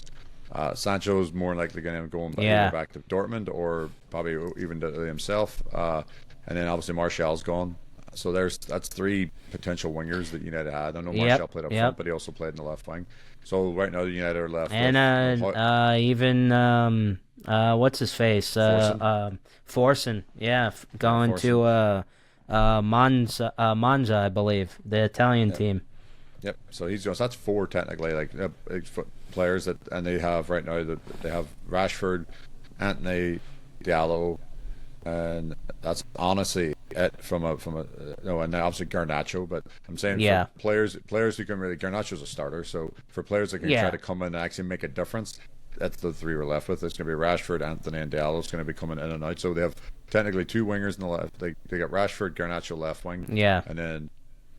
Sancho's more likely going to go back to Dortmund or probably even to himself. And then obviously Martial's gone. So that's 3 potential wingers that United had. I know Martial played up front, but he also played in the left wing. So right now, United are left. And even what's his face? Forsen. Yeah, going to Monza, I believe, the Italian team. Yep. So he's going. So that's 4 technically, like players that, and they have right now they have Rashford, Anthony, Diallo, and that's honestly it from a and then obviously Garnacho. But I'm saying for players who can really, Garnacho's a starter. So for players that can try to come in and actually make a difference, that's the 3 we're left with. It's going to be Rashford, Anthony, and Diallo's going to be coming in and out. So they have technically 2 wingers in the left. They got Rashford, Garnacho left wing, and then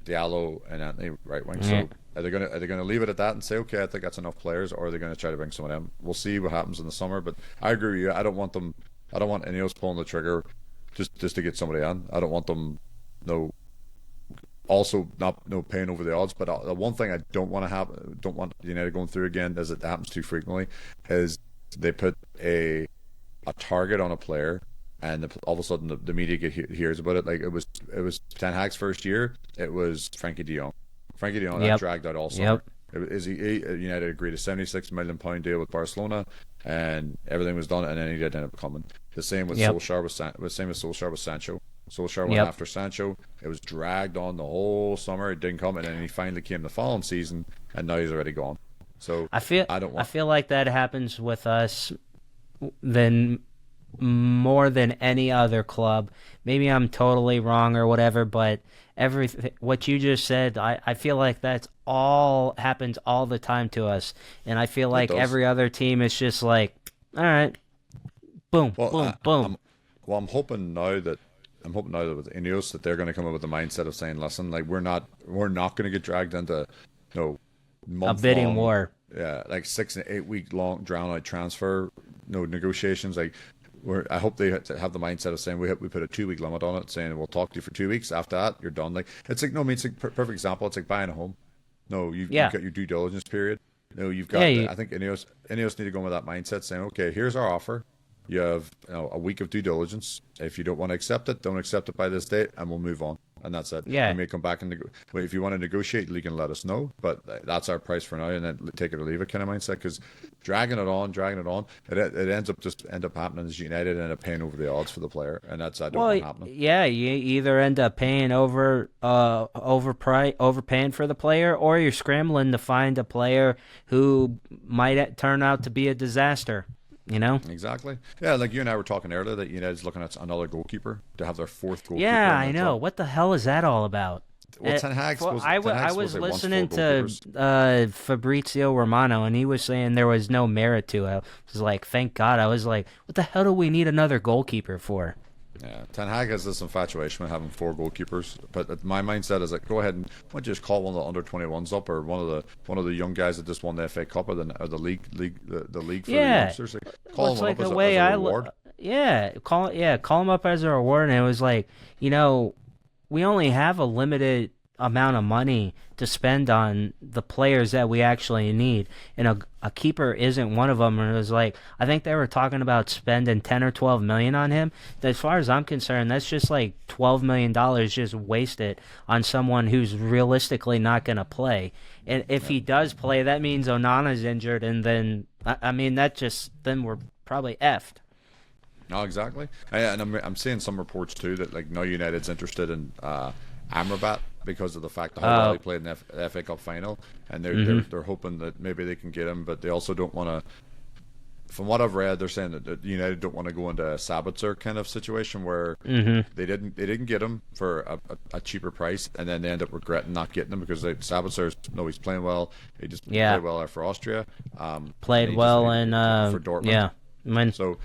Diallo and Anthony right wing. So are they gonna leave it at that and say, okay, I think that's enough players, or are they going to try to bring someone in? We'll see what happens in the summer. But I agree with you. I don't want Ineos pulling the trigger just to get somebody on. I don't want them paying over the odds. But the one thing I don't want United going through again, as it happens too frequently, is they put a target on a player, and all of a sudden the media hears about it. Like it was Ten Hag's first year. It was Frankie de Jong. Frankie de Jong got dragged out all summer. United agreed a £76 million deal with Barcelona, and everything was done, and then he did end up coming. The same with Solskjaer with Sancho. Solskjaer went after Sancho. It was dragged on the whole summer. It didn't come, and then he finally came the following season, and now he's already gone. So I feel like that happens with us more than any other club. Maybe I'm totally wrong or whatever, but what you just said, I feel like that's all happens all the time to us, and I feel like every other team is just like, all right, boom, boom. I'm hoping now that with Ineos that they're going to come up with the mindset of saying, listen, like we're not going to get dragged into a bidding war. Yeah, like 6 and 8 week long drawn out transfer negotiations. Like I hope they have the mindset of saying we put a 2 week limit on it, saying we'll talk to you for 2 weeks. After that, you're done. Like it's like it's a perfect example. It's like buying a home. You've got your due diligence period. You've got. I think Ineos need to go with that mindset, saying, okay, here's our offer. You have a week of due diligence. If you don't want to accept it, don't accept it by this date, and we'll move on. And that's it. Yeah. We may come back and if you want to negotiate, you can let us know. But that's our price for now, and then take it or leave it kind of mindset. Because dragging it on, it ends up happening as United end up paying over the odds for the player, and that's don't want happening. Yeah, you either end up paying overpaying for the player, or you're scrambling to find a player who might turn out to be a disaster. Exactly. Yeah, like you and I were talking earlier that United's looking at another goalkeeper to have their 4th goalkeeper. Yeah, I know. Club. What the hell is that all about? Well, Ten Hag I was listening to Fabrizio Romano, and he was saying there was no merit to it. I was like, thank God. I was like, what the hell do we need another goalkeeper for? Yeah, Ten Hag has this infatuation with having 4 goalkeepers, but my mindset is like, go ahead and why don't you just call one of the under 21s up, or one of the young guys that just won the FA Cup or the league for the youngsters. Like, call them up as a reward. Call them up as a reward. And it was like, we only have a limited amount of money to spend on the players that we actually need, and a keeper isn't one of them. And it was like, I think they were talking about spending 10 or 12 million on him. As far as I'm concerned, that's just like $12 million just wasted on someone who's realistically not going to play. And if he does play, that means Onana's injured, and then then we're probably effed. No, exactly. And I'm seeing some reports too that like now United's interested in Amrabat, because of the fact that how well he played in the FA Cup final, and they're hoping that maybe they can get him, but they also don't want to from what I've read, they're saying that United don't want to go into a Sabitzer kind of situation where they didn't get him for a cheaper price, and then they end up regretting not getting him because Sabitzer's he's playing well. He just played well for Austria. Played well in for Dortmund. Yeah, so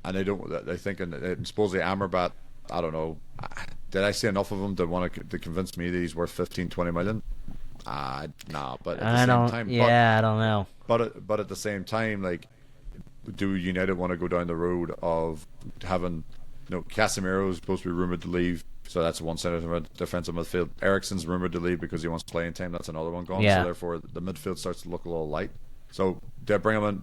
and they think and supposedly Amrabat. I don't know. Did I see enough of him to convince me that he's worth 15-20 million? Nah, but at the same time, I don't know. But at the same time, like, do United want to go down the road of having, Casemiro is supposed to be rumored to leave, so that's one center defensive midfield. Eriksen's rumored to leave because he wants playing time. That's another one gone. Yeah. So therefore, the midfield starts to look a little light. So they bring him in.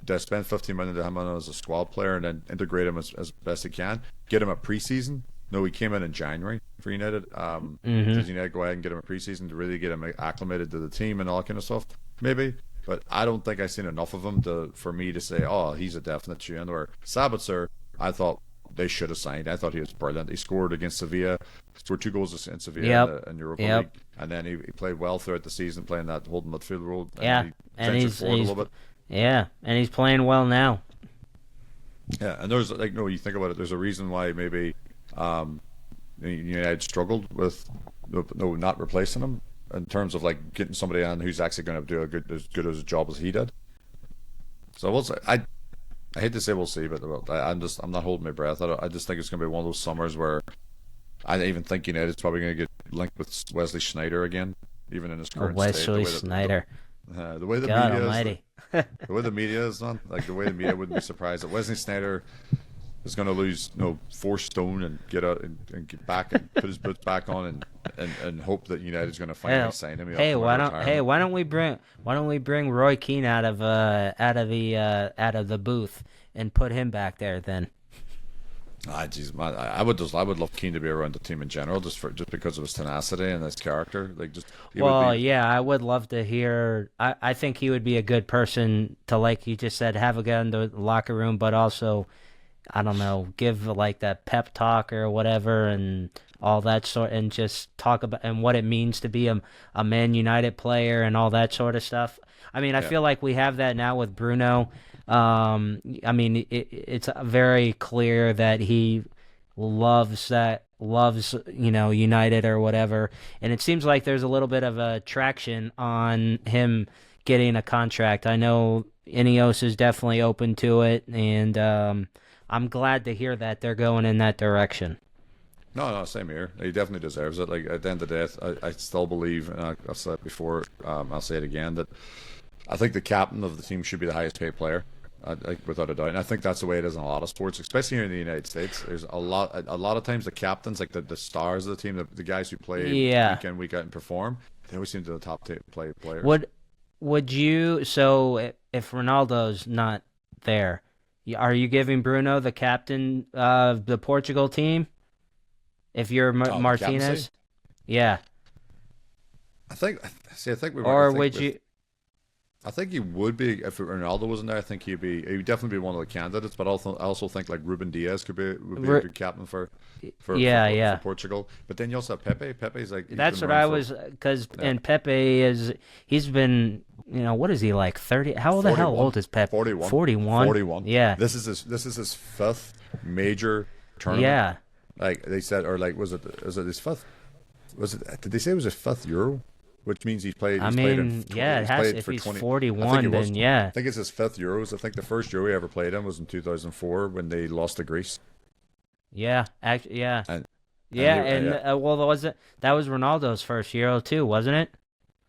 They spend 15 million to him on as a squad player and then integrate him as best they can. Get him a preseason. No, he came in January for United. Does United go ahead and get him a preseason to really get him acclimated to the team and all that kind of stuff? Maybe. But I don't think I've seen enough of him for me to say, oh, he's a definite shoe-in. Or Sabitzer, I thought they should have signed. I thought he was brilliant. He scored against Sevilla, scored 2 goals in Sevilla in Europa League, and then he played well throughout the season, playing that holding midfield role. And he's forward a little bit. Yeah, and he's playing well now. Yeah, and there's you think about it. There's a reason why maybe United struggled with not replacing him in terms of like getting somebody on who's actually going to do as good as a job as he did. So we'll see. I hate to say we'll see, but I'm not holding my breath. I just think it's going to be one of those summers where I even think United's probably going to get linked with Wesley Sneijder again, even in his current state. Wesley Sneijder. The way the God media almighty. the way the media is on, like the way the media wouldn't be surprised that Wesley Sneijder is going to lose 4 stone and get out and get back and put his boots back on and hope that United's going to finally sign him. Why don't we bring Roy Keane out of the booth and put him back there then? Jeez, man, I would love Keane to be around the team in general, just because of his tenacity and his character. I would love to hear. I think he would be a good person to, like you just said, have a guy in the locker room, but also, I don't know, give like that pep talk or whatever and all that sort, and just talk about and what it means to be a Man United player and all that sort of stuff. I mean, I feel like we have that now with Bruno. I mean, it's very clear that he loves United or whatever, and it seems like there's a little bit of a traction on him getting a contract. I know Ineos is definitely open to it, and I'm glad to hear that they're going in that direction. No, same here. He definitely deserves it. Like, at the end of the day, I still believe, and I've said it before, I'll say it again, that I think the captain of the team should be the highest paid player, without a doubt. And I think that's the way it is in a lot of sports, especially here in the United States. There's a lot of times the captains, like the stars of the team, the guys who play week in, week out and perform, they always seem to be the top players. Would you? So if Ronaldo's not there, are you giving Bruno the captain of the Portugal team? If you're Martinez, yeah. I think we. Or would you? I think he would be if Ronaldo wasn't there. I think he would definitely be one of the candidates. But I also think like Ruben Diaz would be a good captain for Portugal. But then you also have Pepe. Pepe's like that's what I was and Pepe he's been what is he like 30? How old the hell old is Pepe? 41. 41. Yeah. This is his 5th major tournament. Yeah. Like they said, or like was it his 5th? Did they say it was his 5th Euro? Which means he's played. It has. If he's 41, then yeah. I think it's his 5th Euros. I think the first Euro he ever played in was in 2004 when they lost to Greece. Yeah, actually, yeah, and that was Ronaldo's first Euro too, wasn't it?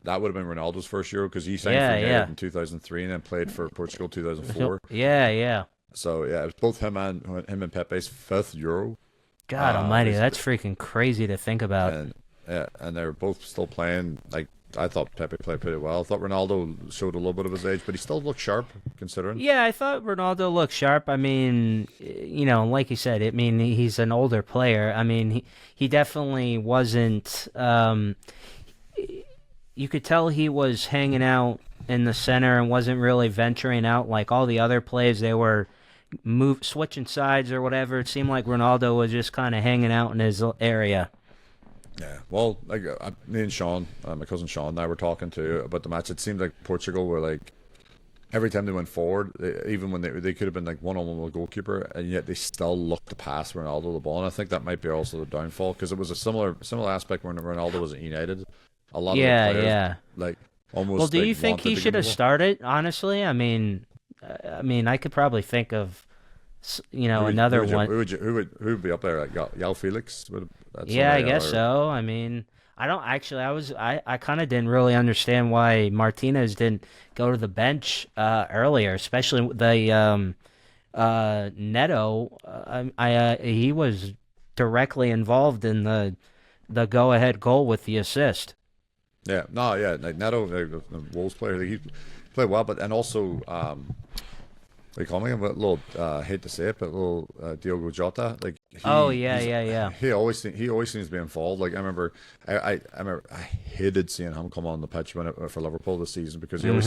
That would have been Ronaldo's first Euro because he signed for United in 2003 and then played for Portugal 2004. Yeah. So yeah, it was both him and Pepe's 5th Euro. God Almighty, that's freaking crazy to think about. And they're both still playing. Like, I thought Pepe played pretty well. I thought Ronaldo showed a little bit of his age, but he still looked sharp, considering. Yeah, I thought Ronaldo looked sharp. I mean, like you said, he's an older player. I mean, he definitely wasn't. You could tell he was hanging out in the center and wasn't really venturing out like all the other players. They were switching sides or whatever. It seemed like Ronaldo was just kind of hanging out in his area. Yeah, well, like me and Sean, my cousin Sean and I were talking to about the match. It seemed like Portugal were like every time they went forward, even when they could have been like one-on-one with the goalkeeper, and yet they still looked to pass Ronaldo the ball. And I think that might be also the downfall, because it was a similar aspect when Ronaldo was at United. A lot of the players, like almost. Well, do like, you think he should have started? Honestly, I mean, I could probably think of, another one. Who would be up there? Like Yao Felix? Yeah, I guess so. I mean, I don't actually. I kind of didn't really understand why Martinez didn't go to the bench earlier, especially the Neto. He was directly involved in the go-ahead goal with the assist. Yeah, no, yeah, like Neto, the Wolves player, he played well, but and also, they call him a little, hate to say it, but a little Diogo Jota. Like, He always seems to be involved. Like I remember I hated seeing him come on the pitch for Liverpool this season, because he always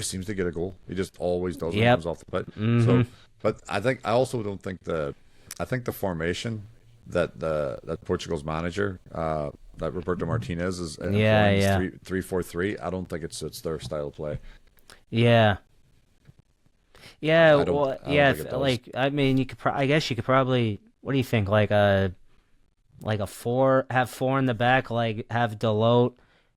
seems to get a goal. He just always does when he comes off the pitch. So, but I think the formation that Portugal's manager, that Roberto Martinez is 3-4-3. I don't think it suits their style of play. Yeah. Yeah, I mean, you could. I guess you could probably. What do you think? Like a four, have four in the back, like have Dalot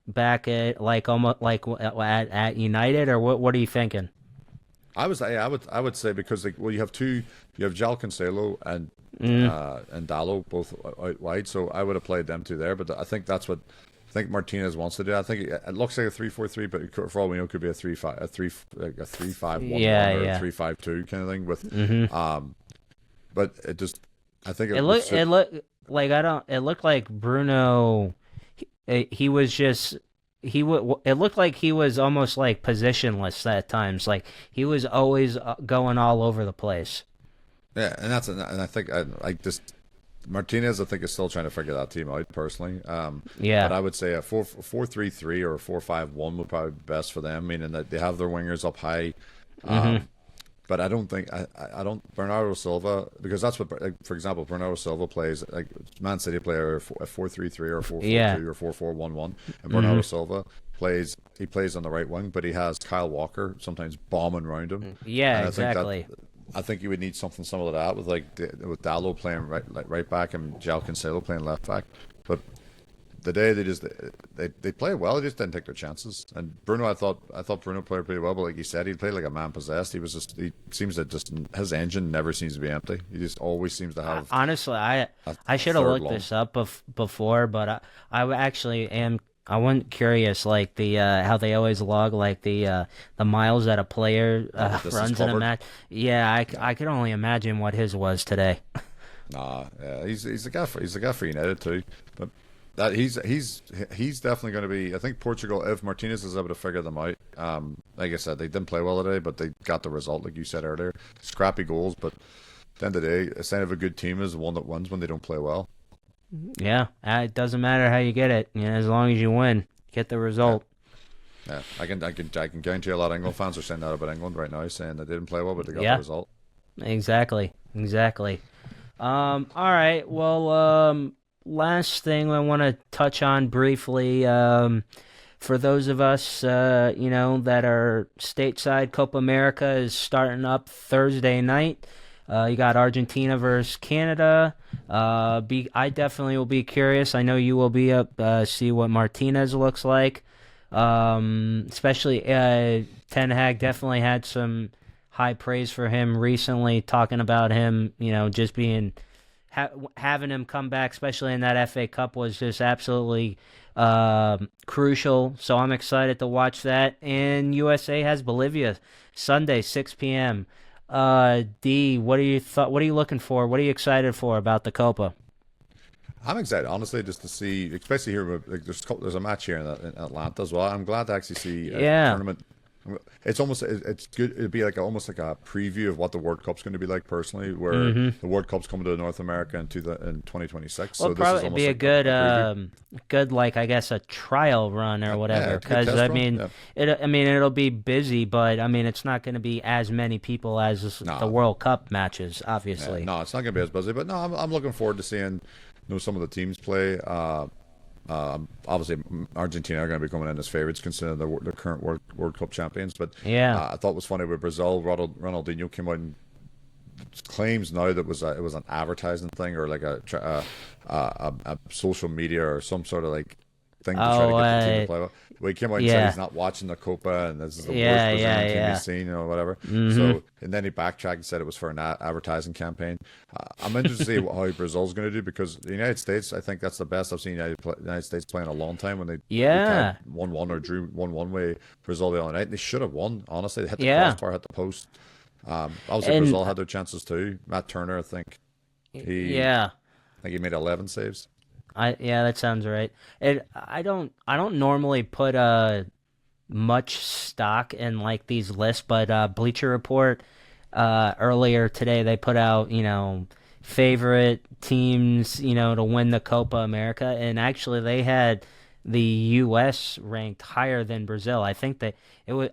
back at like almost like at United, or what are you thinking? I would say, because you have João Cancelo and Dalot both out wide, so I would have played them two there. But I think that's what Martinez wants to do. I think it looks like a 3-4-3, but for all we know, it could be a 3-5, a 3-5-1, or a 3-5-2 kind of thing. But it just, I think it looked like Bruno. He was just. It looked like he was almost like positionless at times. Like he was always going all over the place. Yeah, and I think Martinez, I think, is still trying to figure that team out personally. But I would say a 4-3-3 or a 4-5-1 would probably be best for them, meaning that they have their wingers up high. But I don't think Bernardo Silva, because that's what, like, for example, Bernardo Silva plays, like Man City player, a 4-3-3 or 4-4-2 or 4-4-1-1, and Bernardo Silva plays on the right wing, but he has Kyle Walker sometimes bombing around him. Yeah, and exactly. I think you would need something similar to that with Dalot playing right back and João Cancelo playing left back. But the day they play well, they just didn't take their chances. And Bruno, I thought Bruno played pretty well, but like you said, he played like a man possessed. He seems to his engine never seems to be empty. He just always seems to have. Honestly, I should have looked this up before, but I actually am. I wasn't curious, like the how they always log like the miles that a player runs in a match. Yeah, I could only imagine what his was today. Nah, yeah, he's a guy for United too, but that he's definitely going to be. I think Portugal, if Martinez is able to figure them out, like I said, they didn't play well today, but they got the result, like you said earlier. Scrappy goals, but at the end of the day, a sign of a good team is the one that wins when they don't play well. Yeah, it doesn't matter how you get it. As long as you win, get the result. Yeah, I can guarantee a lot of England fans are saying that about England right now, saying they didn't play well, but they got the result. Exactly. All right. Well, last thing I want to touch on briefly. For those of us, that are stateside, Copa America is starting up Thursday night. You got Argentina versus Canada. I definitely will be curious. I know you will be up, see what Martinez looks like. Especially Ten Hag definitely had some high praise for him recently, talking about him, just being having him come back, especially in that FA Cup, was just absolutely crucial. So I'm excited to watch that. And USA has Bolivia Sunday, 6 p.m. D, what are you looking for? What are you excited for about the Copa? I'm excited, honestly, just to see, especially here. Like, there's a match here in Atlanta as well. I'm glad to actually see a tournament. It's good. It'd be almost like a preview of what the World Cup's going to be like personally, where the World Cup's coming to North America in 2026. Well, so probably this is be a good like, I guess, a trial run or whatever. Because it'll be busy, but it's not going to be as many people as the World Cup matches, obviously. No, it's not going to be as busy. But no, I'm looking forward to seeing some of the teams play. Obviously, Argentina are going to be coming in as favourites considering the current World Cup champions. But Yeah. I thought it was funny with Brazil. Ronaldinho came out and claims now that it was an advertising thing or like a social media or some sort of like thing to try to get the team to play well. Well, he came out and said he's not watching the Copa and this is the worst Brazilian team he's seen, whatever. So, and then he backtracked and said it was for an advertising campaign. I'm interested to see how Brazil's going to do because the United States, I think that's the best I've seen United States play in a long time when they 1-1 or drew 1-1 with Brazil the other night. They should have won, honestly. They hit the crossbar, hit the post. Obviously, Brazil had their chances too. Matt Turner, I think he made 11 saves. That sounds right. I don't normally put much stock in like these lists, but Bleacher Report earlier today they put out favorite teams to win the Copa America, and actually they had the U.S. ranked higher than Brazil. I think that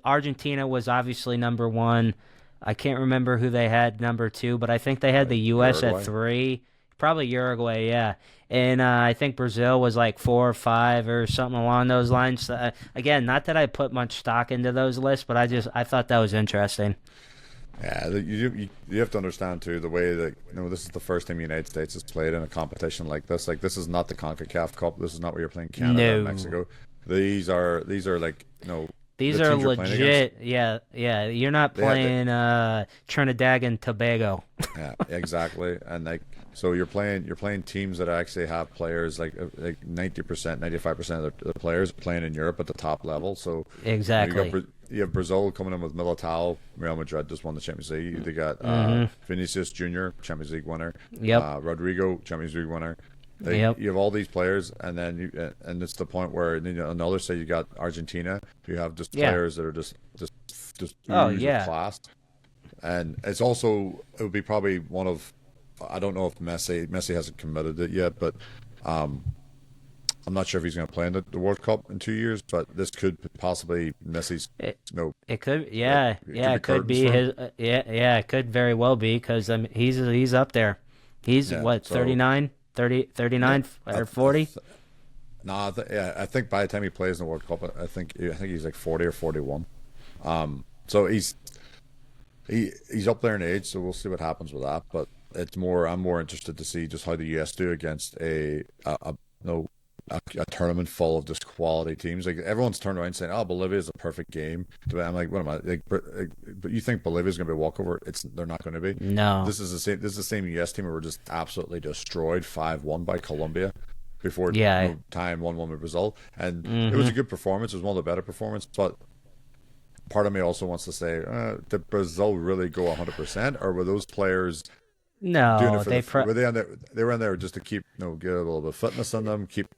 Argentina was obviously number one. I can't remember who they had number two, but I think they had the U.S. Uruguay. at 3. Probably Uruguay, yeah. And I think Brazil was like 4 or 5 or something along those lines. Again, not that I put much stock into those lists, but I thought that was interesting. Yeah, you have to understand too the way that this is the first time the United States has played in a competition like this. Like this is not the CONCACAF Cup. This is not where you're playing Canada and Mexico. These are like These are legit. Yeah. You're not playing Trinidad and Tobago. Yeah, exactly. And so you're playing teams that actually have players like 90%, 95% of the players playing in Europe at the top level. So exactly. You have Brazil coming in with Militao. Real Madrid just won the Champions League. They got Vinicius Jr., Champions League winner. Yep. Rodrigo, Champions League winner. You have all these players, and then and it's the point where on the other side you got Argentina. You have just players that are just class, and it would be probably one of, I don't know if Messi hasn't committed it yet, but I'm not sure if he's going to play in the World Cup in 2 years, but this could possibly Messi's. It could, it could be his. It could very well be because he's up there. He's 39. 39 or 40? No, I think by the time he plays in the World Cup, I think he's like 40 or 41. So he's up there in age, so we'll see what happens with that. But I'm more interested to see just how the US do against a tournament full of just quality teams. Like everyone's turned around saying, "Oh, Bolivia is a perfect game." I'm like, "What am I?" But you think Bolivia's going to be a walkover? They're not going to be. No. This is the same US team who were just absolutely destroyed 5-1 by Colombia before time 1-1 with Brazil, and it was a good performance. It was one of the better performances, but part of me also wants to say, did Brazil really go 100%, or were those players? No, were they were in there just to keep get a little bit of fitness in them, keep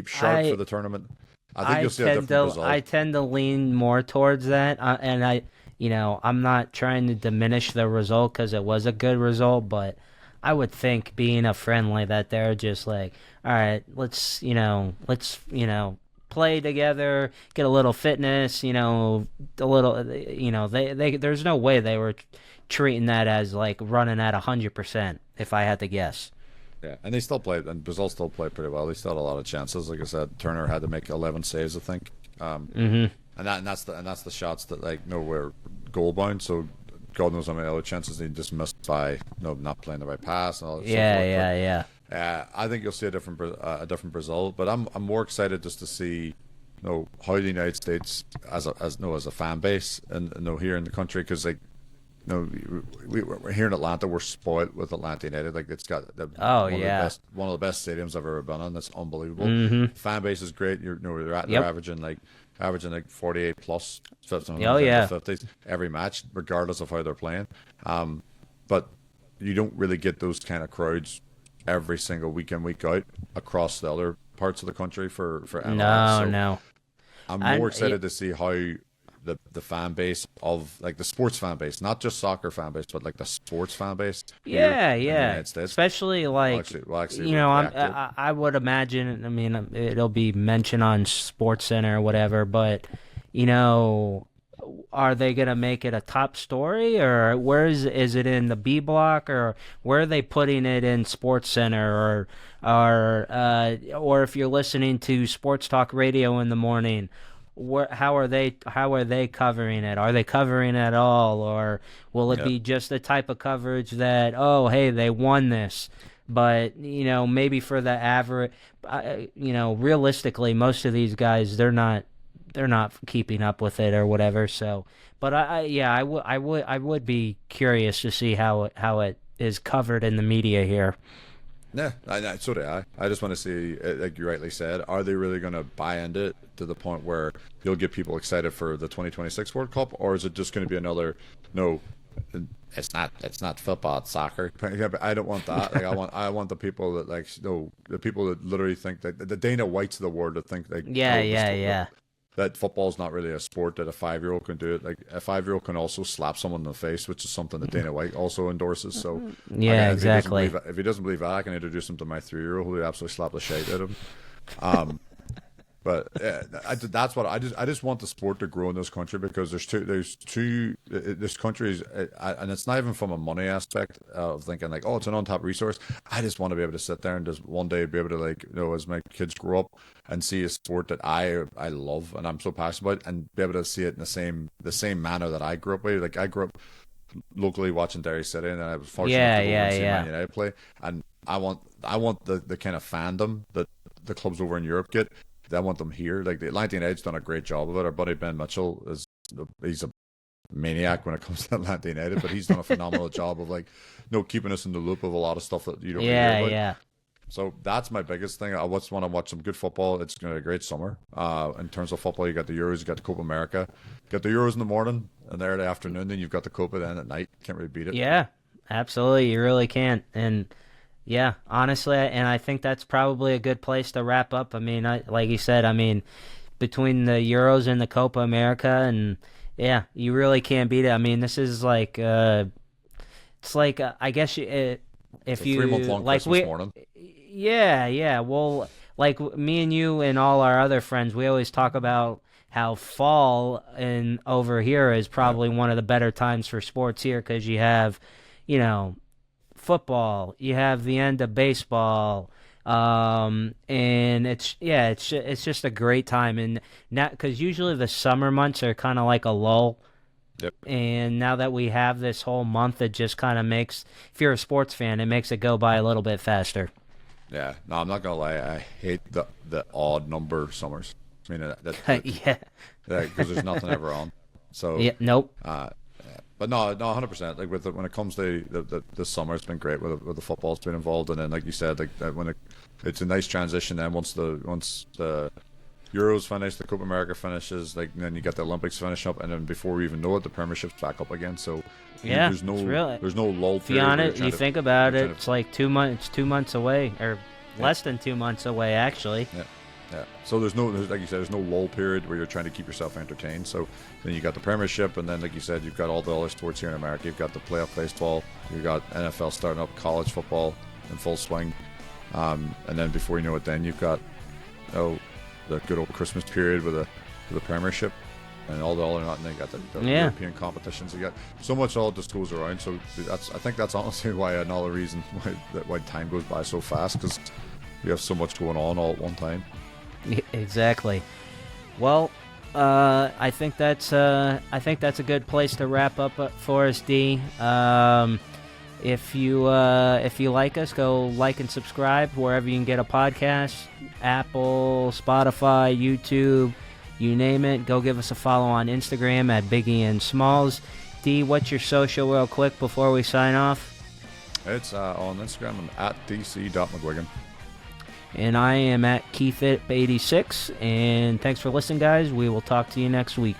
sharp for the tournament. I think you'll see a different result. I tend to lean more towards that, and I'm not trying to diminish the result because it was a good result, but I would think being a friendly that they're just like, all right, let's play together, get a little fitness, a little, there's no way they were treating that as like running at 100%, if I had to guess. Yeah, and they still played, and Brazil still played pretty well. They still had a lot of chances. Like I said, Turner had to make 11 saves, I think. And that's the shots that were goal bound. So God knows how many other chances they just missed by not playing the right pass and all that stuff. I think you'll see a different Brazil, but I'm more excited just to see how the United States as a fan base and here in the country, because we're here in Atlanta. We're spoiled with Atlanta United. Like it's got one of the best stadiums I've ever been in. That's unbelievable. Fan base is great. They're averaging like 48 plus 50s every match, regardless of how they're playing. But you don't really get those kind of crowds every single week in, week out across the other parts of the country for MLS. No. I'm more excited to see how the fan base of the sports fan base, not just soccer fan base, but the sports fan base. Especially I would imagine. I mean, it'll be mentioned on Sports Center or whatever, but are they going to make it a top story, or where is it in the B block, or where are they putting it in Sports Center, or if you're listening to Sports Talk Radio in the morning, how are they covering it? Are they covering it at all, or will it be just the type of coverage that, oh, hey, they won this? But, maybe for the average, realistically, most of these guys, they're not keeping up with it or whatever. So, but I would be curious to see how it is covered in the media here. Yeah, so do I. I just want to see, like you rightly said, are they really going to buy into it to the point where you'll get people excited for the 2026 World Cup, or is it just going to be another, no, it's not football, it's soccer. I don't want that. Like I want the people that the people that literally think that the Dana Whites of the world that think like that football's not really a sport, that a 5-year-old can do it. Like a 5-year-old can also slap someone in the face, which is something that Dana White also endorses. So yeah, exactly. If he doesn't believe that, I can introduce him to my 3-year-old who would absolutely slap the shit out of him. But that's what I just want the sport to grow in this country, because this country is, and it's not even from a money aspect of thinking like, oh, it's an untapped resource. I just want to be able to sit there and just one day be able to, as my kids grow up and see a sport that I love and I'm so passionate about, and be able to see it in the same manner that I grew up with. Like I grew up locally watching Derry City, and I was fortunate to go and see Man United play, and I want the kind of fandom that the clubs over in Europe get. I want them here. Like the Atlanta United's done a great job of it. Our buddy Ben Mitchell he's a maniac when it comes to Atlanta United, but he's done a phenomenal job of keeping us in the loop of a lot of stuff that you don't hear about. Yeah. So that's my biggest thing. I just want to watch some good football. It's going to be a great summer. In terms of football, you got the Euros, you got the Copa America, you got the Euros in the morning and there in the afternoon, then you've got the Copa then at night. Can't really beat it. Yeah, absolutely. You really can't. And yeah, honestly, and I think that's probably a good place to wrap up. I mean, like you said, between the Euros and the Copa America, and yeah, you really can't beat it. I mean, this is like, it's like, I guess if you 3-month-long like Christmas morning. Yeah. Well, like me and you and all our other friends, we always talk about how fall over here is probably one of the better times for sports here, because you have, football, you have the end of baseball, and it's just a great time. And now, because usually the summer months are kind of like a lull. Yep. And now that we have this whole month, it just kind of makes, if you're a sports fan, it makes it go by a little bit faster. Yeah, no, I'm not gonna lie. I hate the odd number summers. I mean, yeah, because there's nothing ever on. So yeah, nope. But no, 100%. Like when it comes to the summer, it's been great with the football's been involved, and then like you said, like it's a nice transition. Then once the Euros finish, the Copa America finishes, like then you get the Olympics finish up, and then before we even know it, the Premiership's back up again. So yeah, there's no lull period. If you're on it, you think about it, it's like 2 months. 2 months away, or less than 2 months away, actually. Yeah. Yeah. So there's like you said, there's no lull period where you're trying to keep yourself entertained. So then you got the Premiership, and then like you said, you've got all the other sports here in America. You've got the playoff baseball, you've got NFL starting up, college football in full swing, and then before you know it, then you've got the good old Christmas period with the Premiership and all the other, and then you got the European competitions. You got so much all just goes around. So I think that's honestly why another reason why time goes by so fast, because we have so much going on all at one time. Exactly. Well, I think that's a good place to wrap up for us, D. If you like us, go like and subscribe wherever you can get a podcast. Apple, Spotify, YouTube, you name it. Go give us a follow on Instagram at Biggie and Smalls. D, what's your social real quick before we sign off? It's on Instagram at dc.mcguigan. And I am at KeithIp86. And thanks for listening, guys. We will talk to you next week.